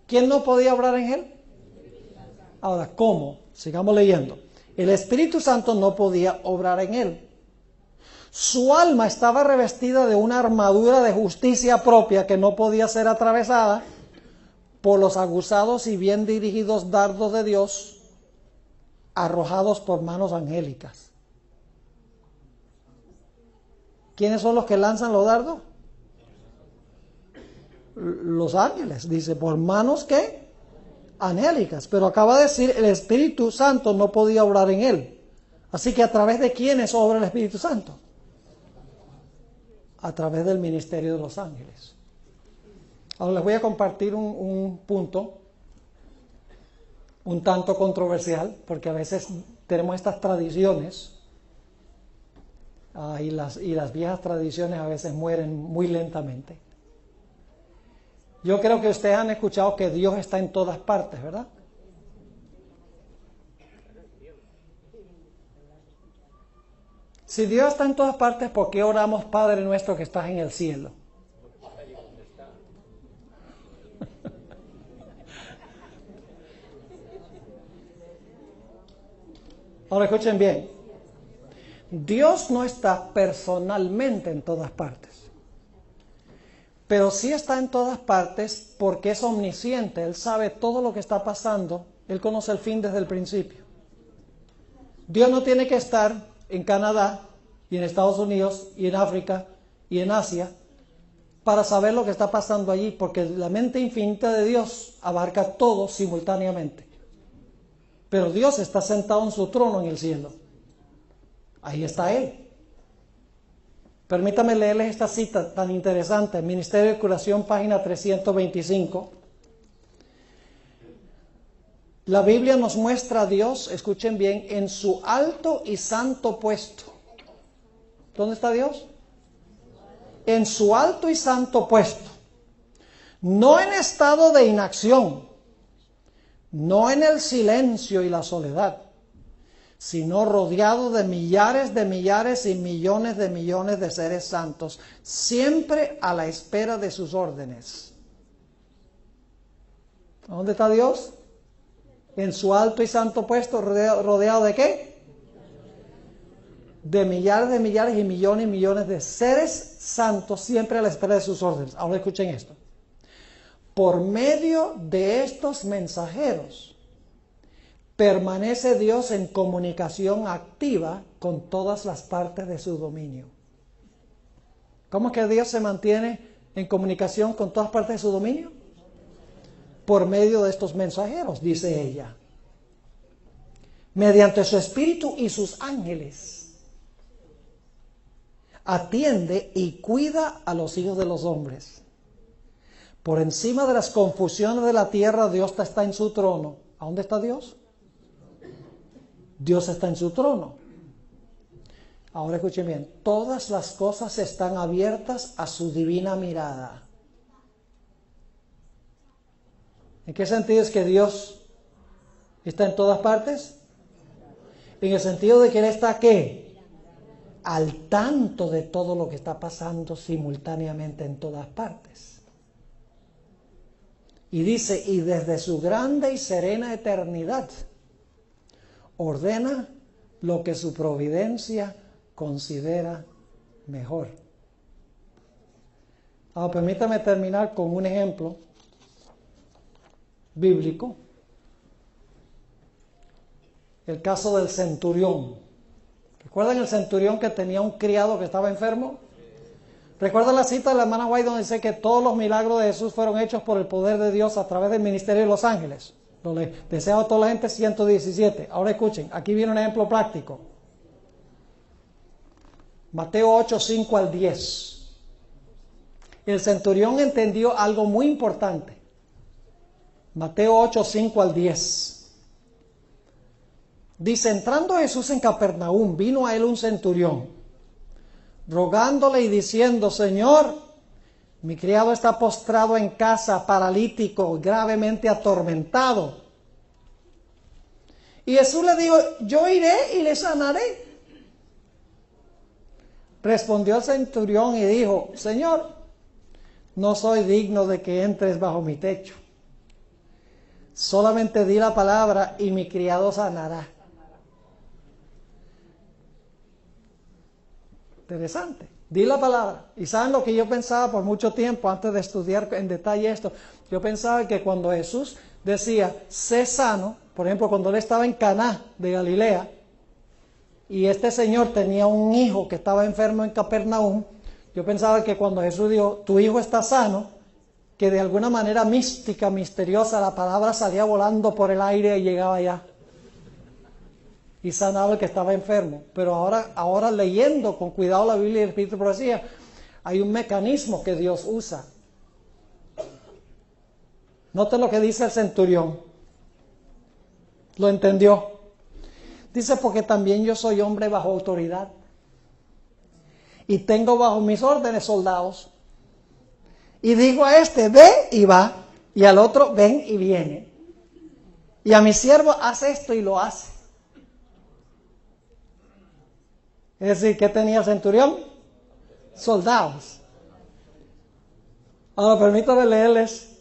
¿Quién no podía obrar en él? Ahora, ¿cómo? Sigamos leyendo. El Espíritu Santo no podía obrar en él. Su alma estaba revestida de una armadura de justicia propia que no podía ser atravesada por los aguzados y bien dirigidos dardos de Dios arrojados por manos angélicas. ¿Quiénes son los que lanzan los dardos? Los ángeles, dice, por manos ¿qué? Angélicas. Pero acaba de decir, el Espíritu Santo no podía obrar en él. Así que ¿a través de quiénes obra el Espíritu Santo? A través del ministerio de los ángeles. Ahora les voy a compartir un punto un tanto controversial, porque a veces tenemos estas tradiciones y las viejas tradiciones a veces mueren muy lentamente. Yo creo que ustedes han escuchado que Dios está en todas partes, ¿verdad? Si Dios está en todas partes, ¿por qué oramos, Padre nuestro que estás en el cielo? Ahora escuchen bien. Dios no está personalmente en todas partes. Pero sí está en todas partes porque es omnisciente. Él sabe todo lo que está pasando. Él conoce el fin desde el principio. Dios no tiene que estar en Canadá y en Estados Unidos y en África y en Asia para saber lo que está pasando allí, porque la mente infinita de Dios abarca todo simultáneamente. Pero Dios está sentado en su trono en el cielo. Ahí está Él. Permítame leerles esta cita tan interesante, Ministerio de Curación, página 325. La Biblia nos muestra a Dios, escuchen bien, en su alto y santo puesto. ¿Dónde está Dios? En su alto y santo puesto. No en estado de inacción, no en el silencio y la soledad, sino rodeado de millares y millones de seres santos, siempre a la espera de sus órdenes. ¿Dónde está Dios? En su alto y santo puesto, rodeado ¿de qué? De millares y millones de seres santos, siempre a la espera de sus órdenes. Ahora escuchen esto. Por medio de estos mensajeros, permanece Dios en comunicación activa con todas las partes de su dominio. ¿Cómo es que Dios se mantiene en comunicación con todas partes de su dominio? Por medio de estos mensajeros, dice ella. Mediante su espíritu y sus ángeles. Atiende y cuida a los hijos de los hombres. Por encima de las confusiones de la tierra, Dios está en su trono. ¿A dónde está Dios? Dios está en su trono. Ahora escuchen bien, todas las cosas están abiertas a su divina mirada. ¿En qué sentido es que Dios ¿Está en todas partes? En el sentido de que Él está, ¿qué? Al tanto de todo lo que está pasando simultáneamente en todas partes. Y dice, y desde su grande y serena eternidad, ordena lo que su providencia considera mejor. Ahora, permítame terminar con un ejemplo bíblico. El caso del centurión. ¿Recuerdan el centurión que tenía un criado que estaba enfermo? ¿Recuerdan la cita de la hermana White donde dice que todos los milagros de Jesús fueron hechos por el poder de Dios a través del ministerio de los ángeles? Donde deseaba a toda la gente 117. Ahora escuchen, aquí viene un ejemplo práctico. Mateo 8, 5 al 10. El centurión entendió algo muy importante. Mateo 8, 5 al 10. Dice, entrando Jesús en Capernaum, vino a él un centurión, rogándole y diciendo, Señor, mi criado está postrado en casa, paralítico, gravemente atormentado. Y Jesús le dijo, yo iré y le sanaré. Respondió el centurión y dijo, Señor, no soy digno de que entres bajo mi techo. Solamente di la palabra y mi criado sanará. Interesante. Di la palabra. Y saben lo que yo pensaba por mucho tiempo antes de estudiar en detalle esto. Yo pensaba que cuando Jesús decía, sé sano, por ejemplo, cuando él estaba en Caná de Galilea, y este señor tenía un hijo que estaba enfermo en Capernaum, yo pensaba que cuando Jesús dijo, tu hijo está sano, que de alguna manera mística, misteriosa, la palabra salía volando por el aire y llegaba allá. Y sanaba el que estaba enfermo. Pero ahora leyendo con cuidado la Biblia y el Espíritu de Profecía, hay un mecanismo que Dios usa. Noten lo que dice el centurión. ¿Lo entendió? Dice, porque también yo soy hombre bajo autoridad. Y tengo bajo mis órdenes soldados. Y digo a este, ve y va. Y al otro, ven y viene. Y a mi siervo, haz esto y lo hace. Es decir, ¿qué tenía centurión? Soldados. Ahora permítanme leerles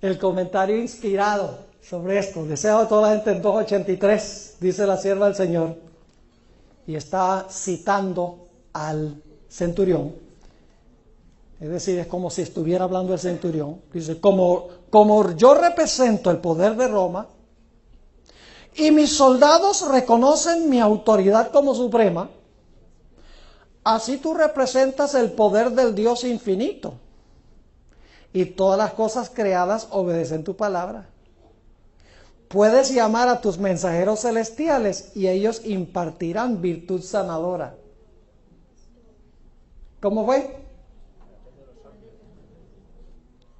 el comentario inspirado sobre esto. Deseo a toda la gente en 2:83, dice la sierva del Señor. Y está citando al centurión. Es decir, es como si estuviera hablando el centurión. Dice, como yo represento el poder de Roma, y mis soldados reconocen mi autoridad como suprema, así tú representas el poder del Dios infinito, y todas las cosas creadas obedecen tu palabra. Puedes llamar a tus mensajeros celestiales y ellos impartirán virtud sanadora. ¿Cómo fue?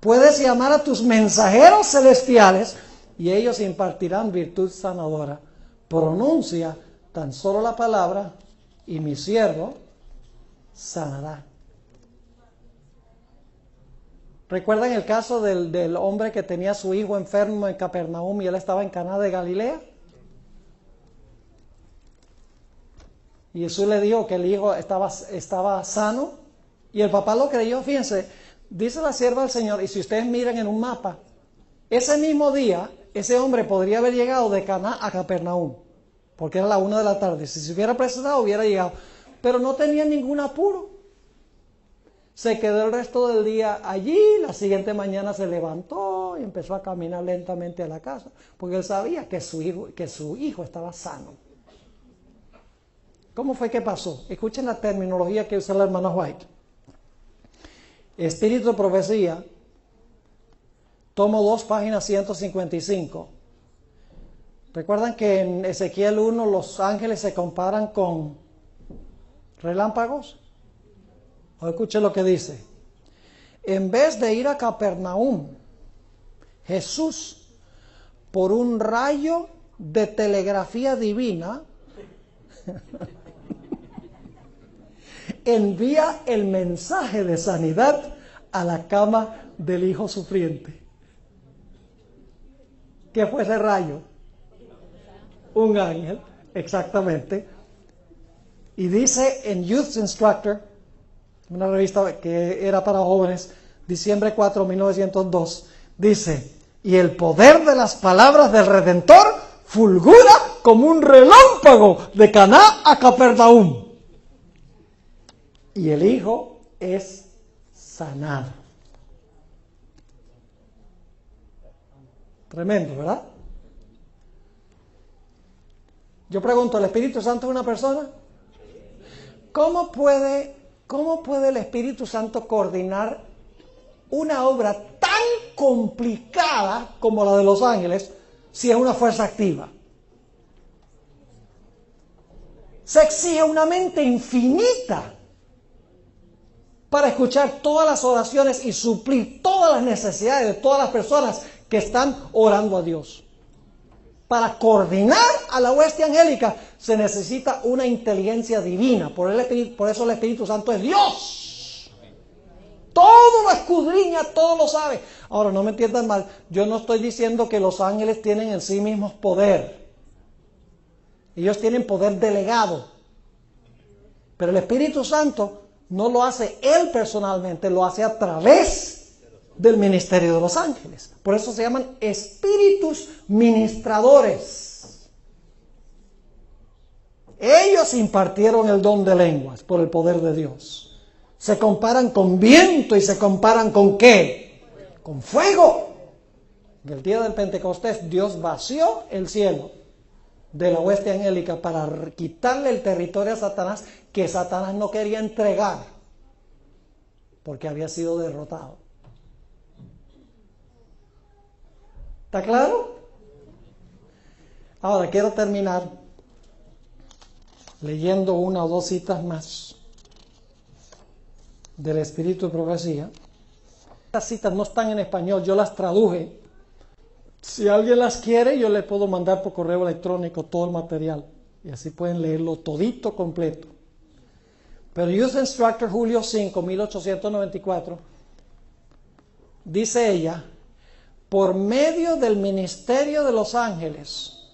Puedes llamar a tus mensajeros celestiales y ellos impartirán virtud sanadora. Pronuncia tan solo la palabra y mi siervo sanará. ¿Recuerdan el caso del hombre que tenía a su hijo enfermo en Capernaum y él estaba en Caná de Galilea? Y Jesús le dijo que el hijo estaba sano y el papá lo creyó. Fíjense, dice la sierva del Señor, y si ustedes miran en un mapa, ese mismo día ese hombre podría haber llegado de Caná a Capernaum, porque era la 1 de la tarde. Si se hubiera presentado, hubiera llegado. Pero no tenía ningún apuro. Se quedó el resto del día allí. La siguiente mañana se levantó y empezó a caminar lentamente a la casa, porque él sabía que su hijo estaba sano. ¿Cómo fue que pasó? Escuchen la terminología que usa la hermana White. Espíritu de profecía, tomo 2, página 155. ¿Recuerdan que en Ezequiel 1 los ángeles se comparan con relámpagos? O escuchen lo que dice. En vez de ir a Capernaum, Jesús, por un rayo de telegrafía divina, envía el mensaje de sanidad a la cama del hijo sufriente. ¿Qué fue ese rayo? Un ángel, exactamente. Y dice en Youth Instructor, una revista que era para jóvenes, diciembre 4, 1902, dice, y el poder de las palabras del Redentor fulgura como un relámpago de Caná a Capernaum. Y el Hijo es sanado. Tremendo, ¿verdad? Yo pregunto, ¿el Espíritu Santo es una persona? ¿Cómo puede el Espíritu Santo coordinar una obra tan complicada como la de los ángeles si es una fuerza activa? Se exige una mente infinita para escuchar todas las oraciones y suplir todas las necesidades de todas las personas que están orando a Dios. Para coordinar a la hueste angélica se necesita una inteligencia divina. Por eso el Espíritu Santo es Dios. Todo lo escudriña, todo lo sabe. Ahora, no me entiendan mal, yo no estoy diciendo que los ángeles tienen en sí mismos poder. Ellos tienen poder delegado. Pero el Espíritu Santo no lo hace Él personalmente, lo hace a través del ministerio de los ángeles. Por eso se llaman espíritus ministradores. Ellos impartieron el don de lenguas por el poder de Dios. Se comparan con viento y se comparan con ¿qué? Con fuego. En el día del Pentecostés Dios vació el cielo de la hueste angélica para quitarle el territorio a Satanás, que Satanás no quería entregar porque había sido derrotado. ¿Está claro? Ahora quiero terminar leyendo una o dos citas más del Espíritu de Profecía. Estas citas no están en español, yo las traduje. Si alguien las quiere, yo le puedo mandar por correo electrónico todo el material y así pueden leerlo todito completo. Pero Youth Instructor Julio 5, 1894, dice ella, por medio del ministerio de los ángeles,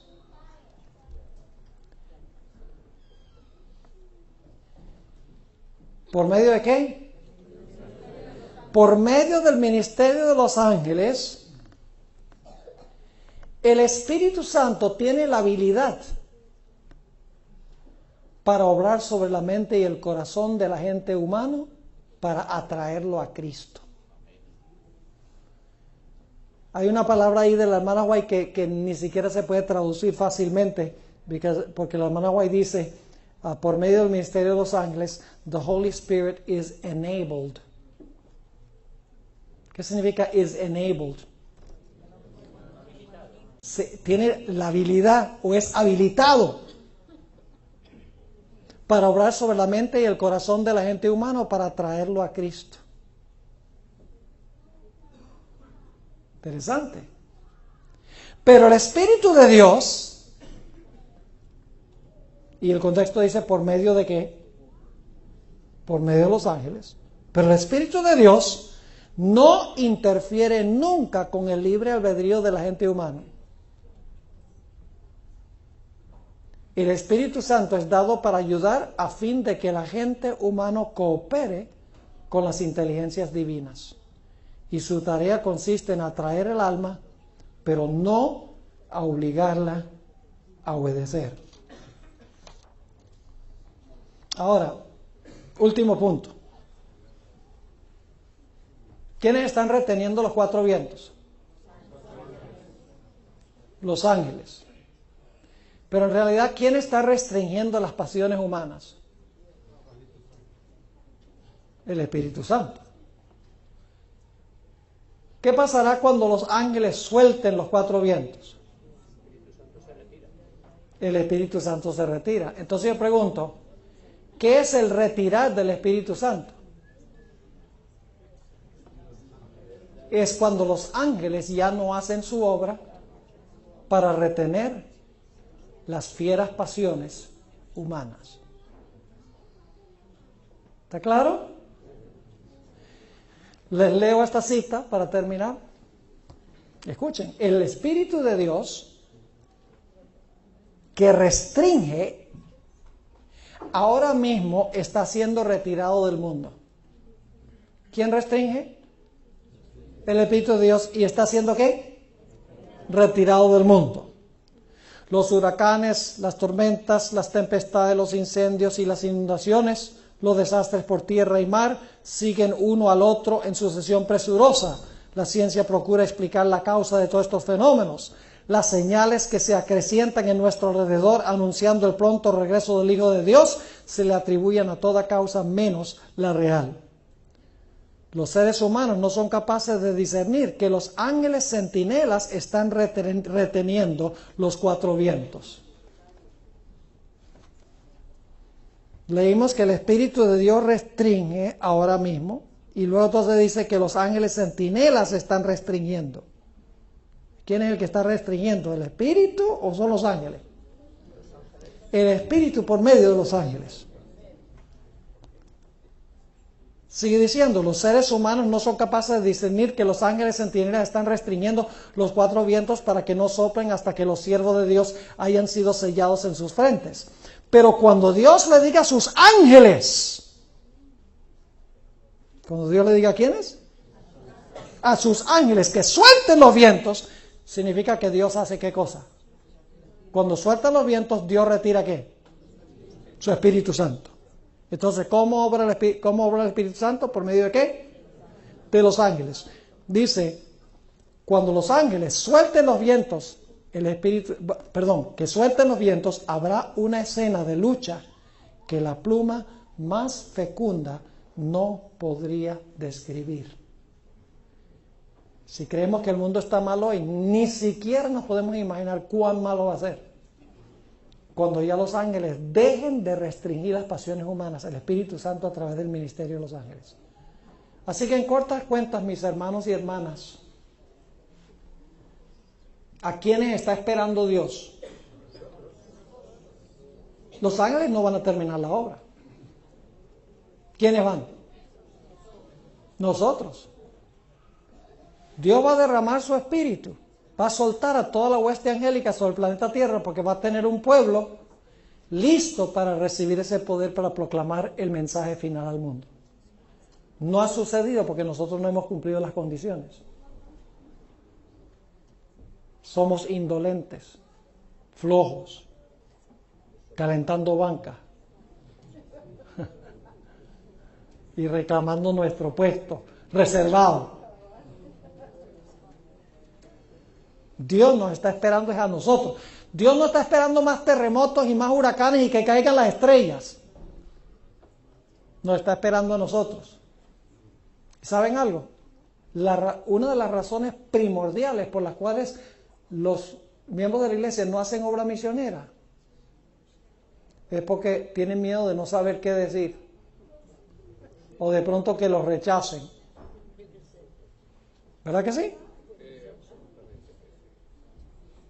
¿por medio de qué? Por medio del ministerio de los ángeles, el Espíritu Santo tiene la habilidad para obrar sobre la mente y el corazón del agente humano para atraerlo a Cristo. Hay una palabra ahí de la hermana White que ni siquiera se puede traducir fácilmente, porque la hermana White dice, por medio del ministerio de los ángeles, the Holy Spirit is enabled. ¿Qué significa is enabled? Tiene la habilidad o es habilitado para obrar sobre la mente y el corazón de la gente humana para atraerlo a Cristo. Interesante. Pero el Espíritu de Dios, y el contexto dice por medio de qué? Por medio de los ángeles. Pero el Espíritu de Dios no interfiere nunca con el libre albedrío de la gente humana. El Espíritu Santo es dado para ayudar a fin de que el agente humano coopere con las inteligencias divinas. Y su tarea consiste en atraer el alma, pero no a obligarla a obedecer. Ahora, último punto. ¿Quiénes están reteniendo los cuatro vientos? Los ángeles. Pero en realidad, ¿quién está restringiendo las pasiones humanas? El Espíritu Santo. ¿Qué pasará cuando los ángeles suelten los cuatro vientos? El Espíritu Santo se retira. Entonces yo pregunto, ¿qué es el retirar del Espíritu Santo? Es cuando los ángeles ya no hacen su obra para retener las fieras pasiones humanas. ¿Está claro? Les leo esta cita para terminar. Escuchen, el Espíritu de Dios que restringe, ahora mismo está siendo retirado del mundo. ¿Quién restringe? El Espíritu de Dios. ¿Y está haciendo qué? Retirado del mundo. Los huracanes, las tormentas, las tempestades, los incendios y las inundaciones, los desastres por tierra y mar, siguen uno al otro en sucesión presurosa. La ciencia procura explicar la causa de todos estos fenómenos. Las señales que se acrecientan en nuestro alrededor anunciando el pronto regreso del Hijo de Dios se le atribuyen a toda causa menos la real. Los seres humanos no son capaces de discernir que los ángeles centinelas están reteniendo los cuatro vientos. Leímos que el Espíritu de Dios restringe ahora mismo, y luego entonces dice que los ángeles centinelas están restringiendo. ¿Quién es el que está restringiendo? ¿El Espíritu o son los ángeles? El Espíritu por medio de los ángeles. Sigue diciendo, los seres humanos no son capaces de discernir que los ángeles centinelas están restringiendo los cuatro vientos para que no soplen hasta que los siervos de Dios hayan sido sellados en sus frentes. Pero cuando Dios le diga a sus ángeles, cuando Dios le diga a ¿quiénes? A sus ángeles que suelten los vientos, significa que Dios hace ¿qué cosa? Cuando sueltan los vientos, Dios retira ¿qué? Su Espíritu Santo. Entonces, ¿cómo obra el Espíritu Santo? ¿Por medio de qué? De los ángeles. Dice, cuando los ángeles suelten los vientos, que suelten los vientos, habrá una escena de lucha que la pluma más fecunda no podría describir. Si creemos que el mundo está mal hoy, ni siquiera nos podemos imaginar cuán malo va a ser. Cuando ya los ángeles dejen de restringir las pasiones humanas, el Espíritu Santo a través del ministerio de los ángeles. Así que en cortas cuentas, mis hermanos y hermanas, ¿a quiénes está esperando Dios? Los ángeles no van a terminar la obra. ¿Quiénes van? Nosotros. Dios va a derramar su Espíritu. Va a soltar a toda la hueste angélica sobre el planeta Tierra porque va a tener un pueblo listo para recibir ese poder para proclamar el mensaje final al mundo. No ha sucedido porque nosotros no hemos cumplido las condiciones. Somos indolentes, flojos, calentando banca y reclamando nuestro puesto reservado. Dios nos está esperando es a nosotros. Dios no está esperando más terremotos y más huracanes y que caigan las estrellas. Nos está esperando a nosotros. ¿Saben algo? Una de las razones primordiales por las cuales los miembros de la iglesia no hacen obra misionera es porque tienen miedo de no saber qué decir o de pronto que los rechacen. ¿Verdad que sí?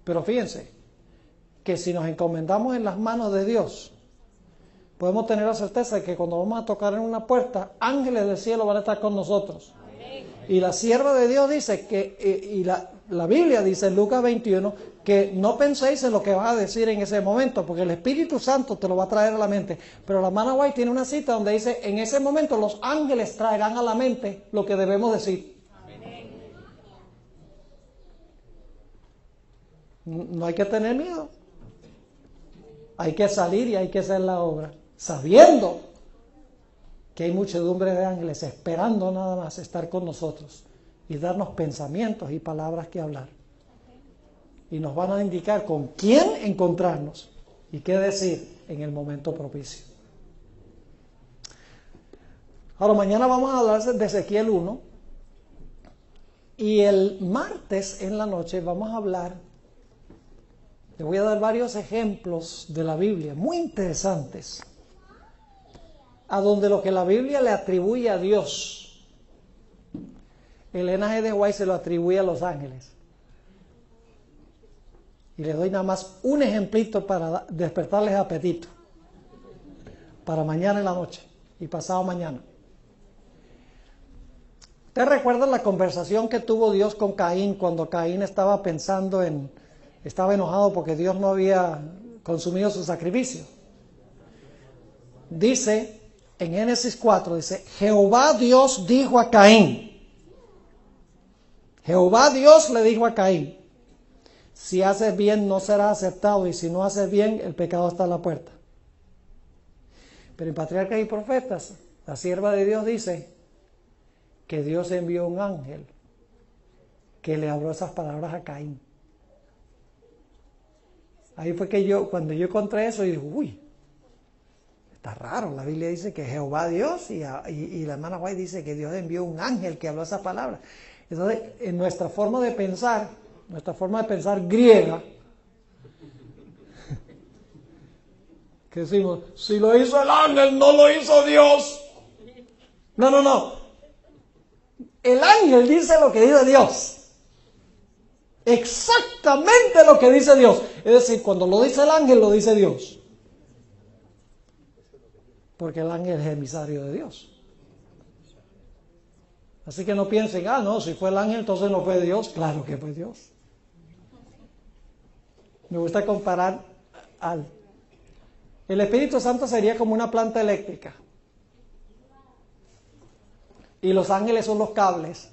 Pero fíjense que si nos encomendamos en las manos de Dios, podemos tener la certeza de que cuando vamos a tocar en una puerta, ángeles del cielo van a estar con nosotros. Amén. Y la sierva de Dios dice que, la Biblia dice en Lucas 21, que no penséis en lo que vas a decir en ese momento, porque el Espíritu Santo te lo va a traer a la mente. Pero la hermana White tiene una cita donde dice, en ese momento los ángeles traerán a la mente lo que debemos decir. No hay que tener miedo. Hay que salir y hay que hacer la obra, sabiendo que hay muchedumbre de ángeles esperando nada más estar con nosotros y darnos pensamientos y palabras que hablar. Y nos van a indicar con quién encontrarnos y qué decir en el momento propicio. Ahora, mañana vamos a hablar de Ezequiel 1 y el martes en la noche vamos a hablar. Les voy a dar varios ejemplos de la Biblia, muy interesantes, a donde lo que la Biblia le atribuye a Dios, Elena G. de White se lo atribuye a los ángeles. Y les doy nada más un ejemplito para despertarles apetito, para mañana en la noche y pasado mañana. ¿Te recuerdas la conversación que tuvo Dios con Caín cuando Caín estaba estaba enojado porque Dios no había consumido su sacrificio? Dice, en Génesis 4, dice, Jehová Dios dijo a Caín, Jehová Dios le dijo a Caín, si haces bien no serás aceptado y si no haces bien el pecado está a la puerta. Pero en Patriarcas y Profetas, la sierva de Dios dice que Dios envió un ángel que le habló esas palabras a Caín. Ahí fue que cuando yo encontré eso, yo dije, uy, está raro. La Biblia dice que Jehová Dios y la hermana White dice que Dios envió un ángel que habló esas palabras. Entonces, en nuestra forma de pensar griega, que decimos, si lo hizo el ángel, no lo hizo Dios. No. El ángel dice lo que dice Dios. Exactamente lo que dice Dios. Es decir, cuando lo dice el ángel, lo dice Dios. Porque el ángel es el emisario de Dios. Así que no piensen, no, si fue el ángel, entonces no fue Dios. Claro que fue Dios. Me gusta comparar el Espíritu Santo sería como una planta eléctrica. Y los ángeles son los cables.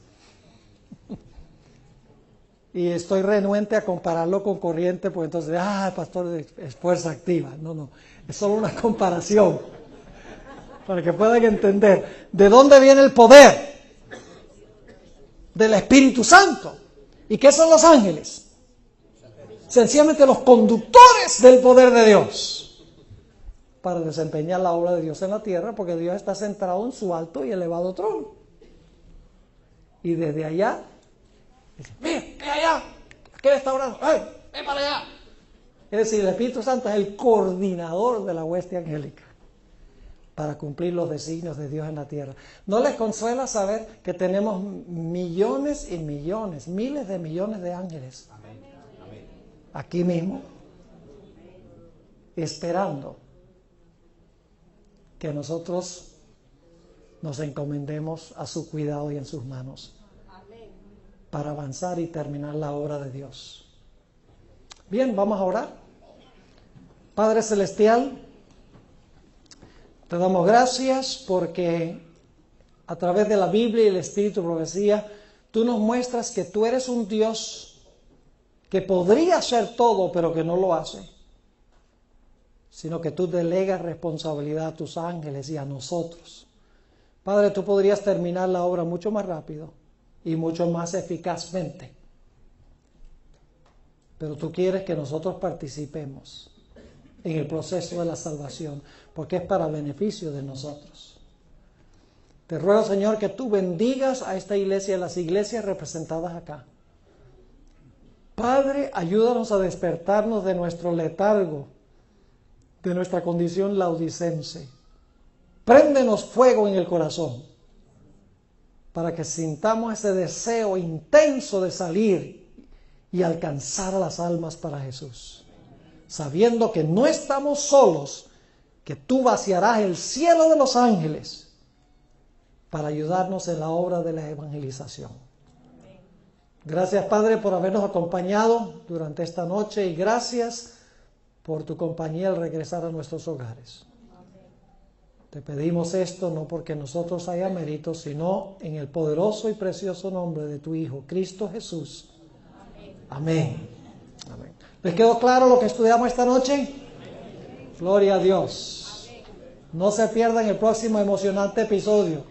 Y estoy renuente a compararlo con corriente, pues entonces, pastor, es fuerza activa. No, es solo una comparación. Para que puedan entender de dónde viene el poder del Espíritu Santo. ¿Y qué son los ángeles? Sencillamente los conductores del poder de Dios para desempeñar la obra de Dios en la tierra, porque Dios está centrado en su alto y elevado trono. Y desde allá, dice, ve allá, aquel está orando, ve para allá. Es decir, el Espíritu Santo es el coordinador de la hueste angélica para cumplir los designios de Dios en la tierra. ¿No les consuela saber que tenemos millones y millones, miles de millones de ángeles aquí mismo, esperando que nosotros nos encomendemos a su cuidado y en sus manos para avanzar y terminar la obra de Dios? Bien, vamos a orar. Padre Celestial, te damos gracias porque a través de la Biblia y el Espíritu de Profecía, tú nos muestras que tú eres un Dios que podría hacer todo, pero que no lo hace, sino que tú delegas responsabilidad a tus ángeles y a nosotros. Padre, tú podrías terminar la obra mucho más rápido y mucho más eficazmente, pero tú quieres que nosotros participemos en el proceso de la salvación, porque es para beneficio de nosotros. Te ruego, Señor, que tú bendigas a esta iglesia y a las iglesias representadas acá. Padre, ayúdanos a despertarnos de nuestro letargo, de nuestra condición laodicense. Préndenos fuego en el corazón para que sintamos ese deseo intenso de salir y alcanzar a las almas para Jesús, sabiendo que no estamos solos, que tú vaciarás el cielo de los ángeles para ayudarnos en la obra de la evangelización. Gracias, Padre, por habernos acompañado durante esta noche y gracias por tu compañía al regresar a nuestros hogares. Te pedimos esto no porque nosotros haya mérito, sino en el poderoso y precioso nombre de tu Hijo, Cristo Jesús. Amén. Amén. ¿Les quedó claro lo que estudiamos esta noche? Gloria a Dios. No se pierdan el próximo emocionante episodio.